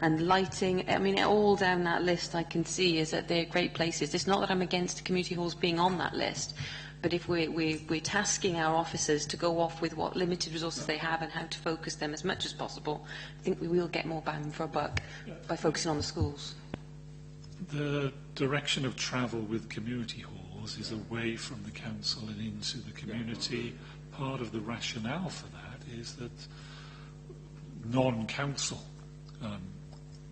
and lighting, I mean, all down that list I can see is that they're great places. It's not that I'm against community halls being on that list, but if we're tasking our officers to go off with what limited resources they have and how to focus them as much as possible, I think we will get more bang for a buck by focusing on the schools. The direction of travel with community halls is away from the council and into the community. Part of the rationale for that is that non-council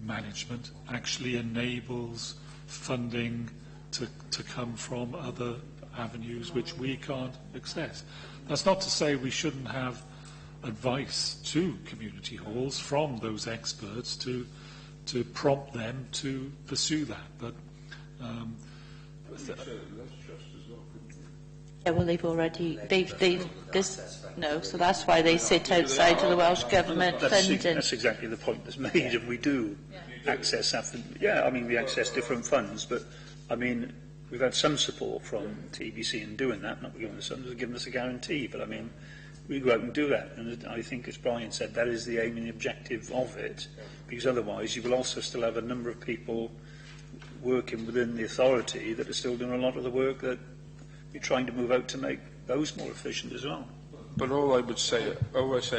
management actually enables funding to come from other avenues which we can't access. That's not to say we shouldn't have advice to community halls from those experts to to prompt them to pursue that. But yeah, well, they've already, no, so that's why they sit outside of the Welsh Government funding. That's exactly the point that's made, and we do access that. Yeah, I mean, we access different funds, but, I mean, we've had some support from TBC in doing that, not giving us some, giving us a guarantee, but, I mean, we go out and do that, and I think, as Brian said, that is the aim and the objective of it, because otherwise you will also still have a number of people working within the authority that are still doing a lot of the work that you're trying to move out to make those more efficient as well. But all I say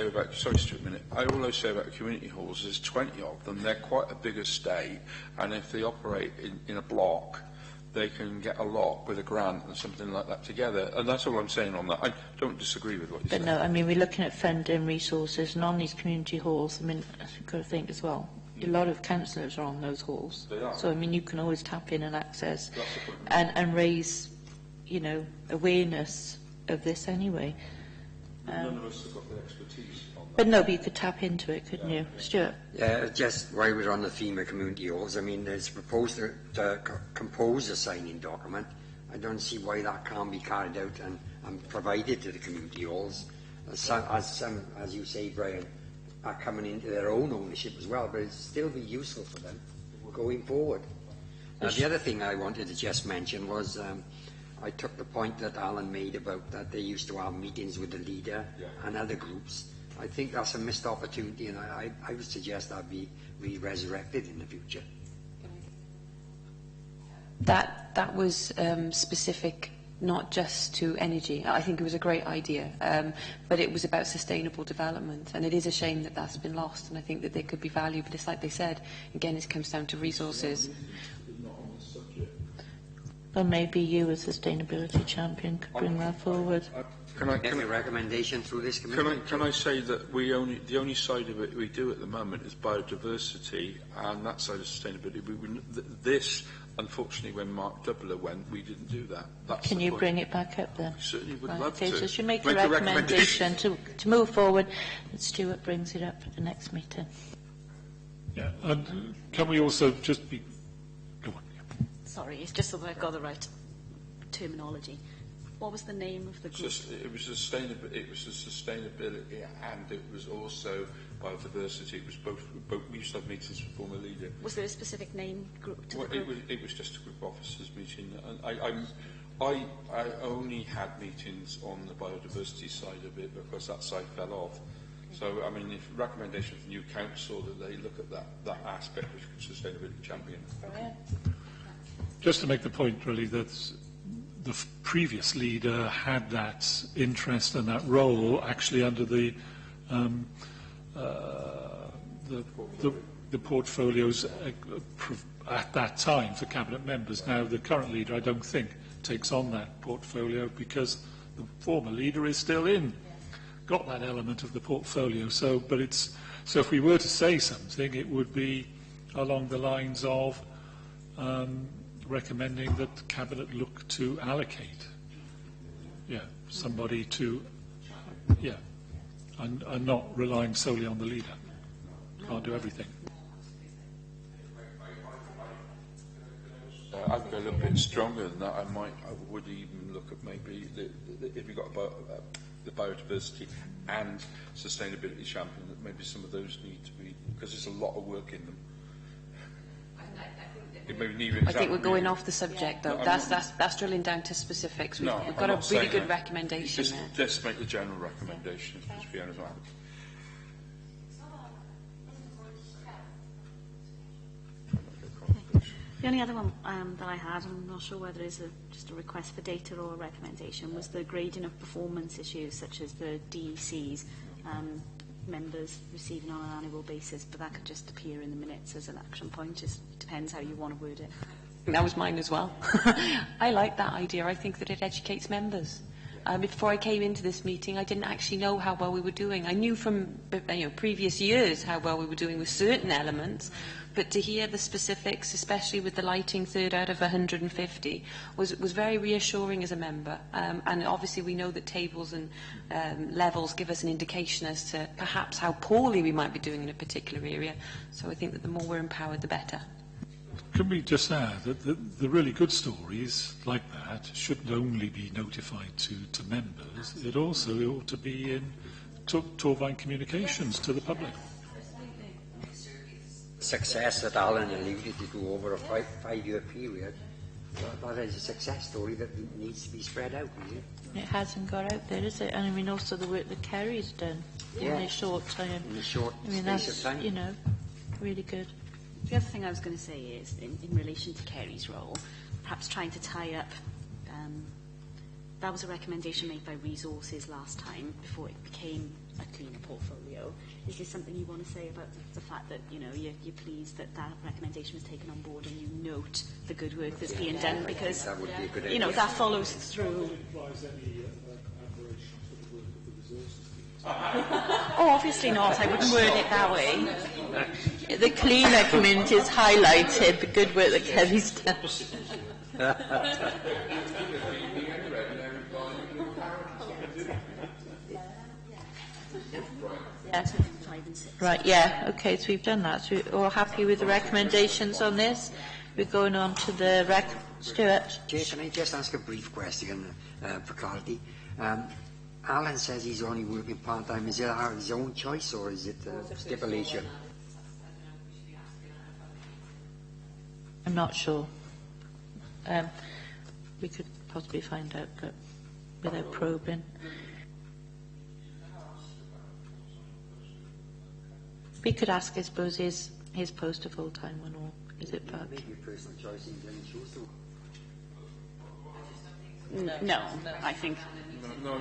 about, sorry, Stuart, a minute. All I say about community halls is 20 of them. They're quite a big estate, and if they operate in a block, they can get a lot with a grant and something like that together. And that's all I'm saying on that. I don't disagree with what you're saying. But no, I mean, we're looking at funding resources, and on these community halls, I mean, you've got to think as well, a lot of councillors are on those halls. They are. So, I mean, you can always tap in and access and raise, you know, awareness of this anyway. None of us have got the expertise on that. But no, but you could tap into it, couldn't you? Stuart? Yeah, just while we're on the theme of community halls, I mean, there's proposed to compose a signing document. I don't see why that can't be carried out and provided to the community halls. Some, as you say, Brian, are coming into their own ownership as well, but it'll still be useful for them going forward. The other thing I wanted to just mention was I took the point that Alan made about that they used to have meetings with the leader and other groups. I think that's a missed opportunity, and I would suggest that be resurrected in the future. That was specific not just to energy. I think it was a great idea, but it was about sustainable development, and it is a shame that that's been lost, and I think that there could be value, but it's like they said, again, it comes down to resources. Well, maybe you, as sustainability champion, could bring that forward. Can I Get a recommendation through this committee? Can I say that the only side of it we do at the moment is biodiversity, and that side of sustainability. This, unfortunately, when Mark Doubler went, we didn't do that. That's Can the you point. bring it back up then? I certainly would Right, love okay, to. so should make a recommendation to move forward, and Stuart brings it up at the next meeting. Yeah, and can we also just be... Go on. Yeah. Sorry, it's just so that I've got the right terminology. What was the name of the group? It was sustainability, and it was also biodiversity. It was both we used to have meetings with former leader. Was there a specific name group to the group? It was just a group of officers meeting. And I only had meetings on the biodiversity side of it because that side fell off. So, I mean, if recommendation from the new council that they look at that aspect of sustainability champion. Just to make the point, really, that the previous leader had that interest and that role actually under the portfolios at that time for cabinet members. Now, the current leader, I don't think, takes on that portfolio because the former leader is still got that element of the portfolio. So if we were to say something, it would be along the lines of recommending that the cabinet look to allocate, somebody to, and not relying solely on the leader. Can't do everything. I'd go a little bit stronger than that. I would even look at maybe if you've got the biodiversity and sustainability champion, that maybe some of those need to be, because there's a lot of work in them. I think we're going off the subject, though. That's drilling down to specifics. We've got a really good recommendation there. Just make the general recommendation, as Fiona's well. The only other one that I had, I'm not sure whether it's just a request for data or a recommendation, was the grading of performance issues such as the DECs, members receiving on an annual basis, but that could just appear in the minutes as an action point. Just depends how you want to word it. That was mine as well. I like that idea. I think that it educates members. Before I came into this meeting, I didn't actually know how well we were doing. I knew from previous years how well we were doing with certain elements, but to hear the specifics, especially with the lighting 3rd out of 150, was very reassuring as a member. And obviously we know that tables and levels give us an indication as to perhaps how poorly we might be doing in a particular area. So I think that the more we're empowered, the better. Can we just add that the really good stories like that shouldn't only be notified to members, it also ought to be in Torvine communications to the public. Success that Alan alluded to over a five-year period, that is a success story that needs to be spread out, isn't it? It hasn't got out there, is it? And I mean, also the work that Kerry's done in a short time. In a short space that's, of time. you know, really good. The other thing I was going to say is, in relation to Kerry's role, perhaps trying to tie up, that was a recommendation made by Resources last time before it became a cleaner portfolio. Is there something you want to say about the fact that, you know, you're pleased that that recommendation was taken on board and you note the good work that's being done? Because, that would be a good idea. you know, that follows through. Oh, obviously not. I wouldn't word it that way. The cleaner community has highlighted the good work that Kerry's done. Right, yeah, okay, so we've done that. So we're all happy with the recommendations on this. We're going on to the Stuart. Jay, can I just ask a brief question for clarity? Alan says he's only working part-time. Is it his own choice or is it stipulation? I'm not sure. We could possibly find out, but without probing. We could ask, I suppose, is his post a full-time one or is it part? Make your personal choice and then choose to. No, I think. No.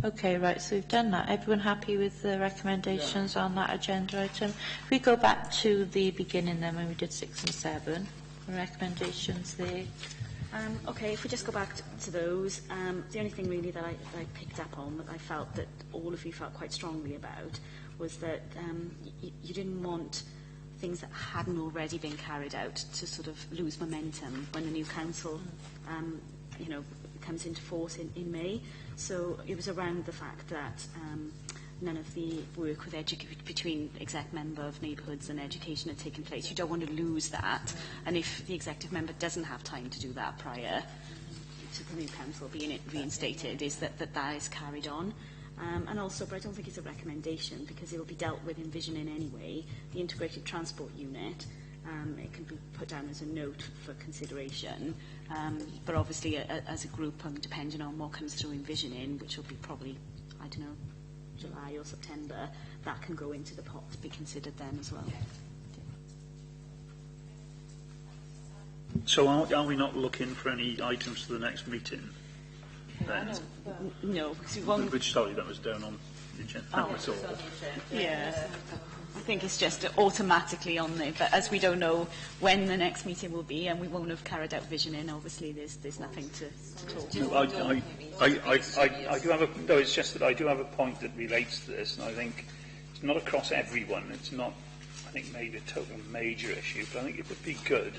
Okay, right, so we've done that. Everyone happy with the recommendations on that agenda item? If we go back to the beginning then when we did 6 and 7, the recommendations there. Okay, if we just go back to those, the only thing really that I picked up on that I felt that all of you felt quite strongly about was that you didn't want things that hadn't already been carried out to sort of lose momentum when the new council, comes into force in May. So it was around the fact that none of the work with between exec member of neighbourhoods and education had taken place. You don't want to lose that. And if the executive member doesn't have time to do that prior to the new council being reinstated, is that is carried on. And also, but I don't think it's a recommendation because it will be dealt with in visioning anyway, the integrated transport unit. It can be put down as a note for consideration, but obviously as a group, depending on what comes through in visioning, which will be probably, I don't know, July or September, that can go into the pot to be considered then as well. So are we not looking for any items for the next meeting? Then? No, because we won't. Which, sorry, that was down on the agenda. Oh, yeah. I think it's just automatically on there, but as we don't know when the next meeting will be, and we won't have carried out visioning, obviously there's nothing to talk about. No, I do have a. No, it's just that I do have a point that relates to this, and I think it's not across everyone. It's not, I think, maybe a total major issue, but I think it would be good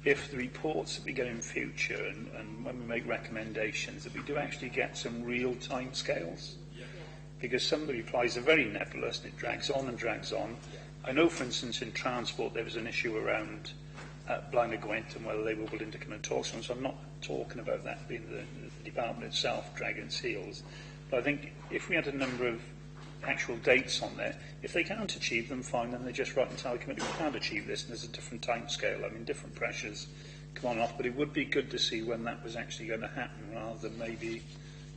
if the reports that we get in future and when we make recommendations that we do actually get some real time scales. Because some of the replies are very nebulous and it drags on and drags on. I know, for instance, in transport there was an issue around Blaenau Gwent and whether they were willing to come and talk to them. So I'm not talking about that being the department itself dragging its heels. But I think if we had a number of actual dates on there, if they can't achieve them, fine, then they just write and tell the committee we can't achieve this and there's a different time scale. I mean, different pressures come on and off, but it would be good to see when that was actually going to happen rather than maybe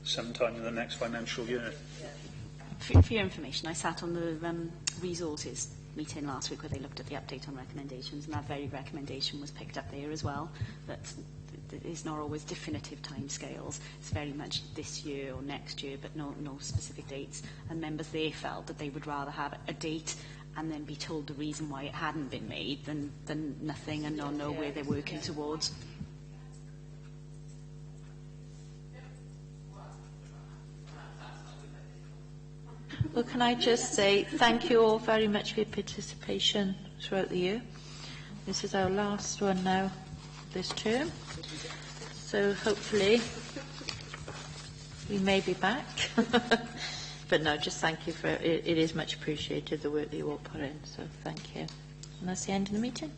sometime in the next financial year. For your information, I sat on the resources meeting last week where they looked at the update on recommendations, and that very recommendation was picked up there as well, that it's not always definitive timescales. It's very much this year or next year, but no specific dates. And members there felt that they would rather have a date and then be told the reason why it hadn't been made than nothing and not know where they're working towards. Well, can I just say thank you all very much for your participation throughout the year. This is our last one now this term. So hopefully we may be back. But no, just thank you for it. It is much appreciated, the work that you all put in. So thank you. And that's the end of the meeting.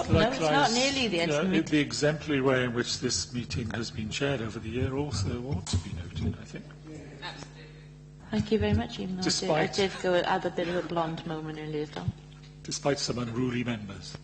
No, it's not nearly the end of the meeting. The exemplary way in which this meeting has been chaired over the year also ought to be noted, I think. Thank you very much, even though I Despite- did go add a bit of a blonde moment earlier on. Despite some unruly members.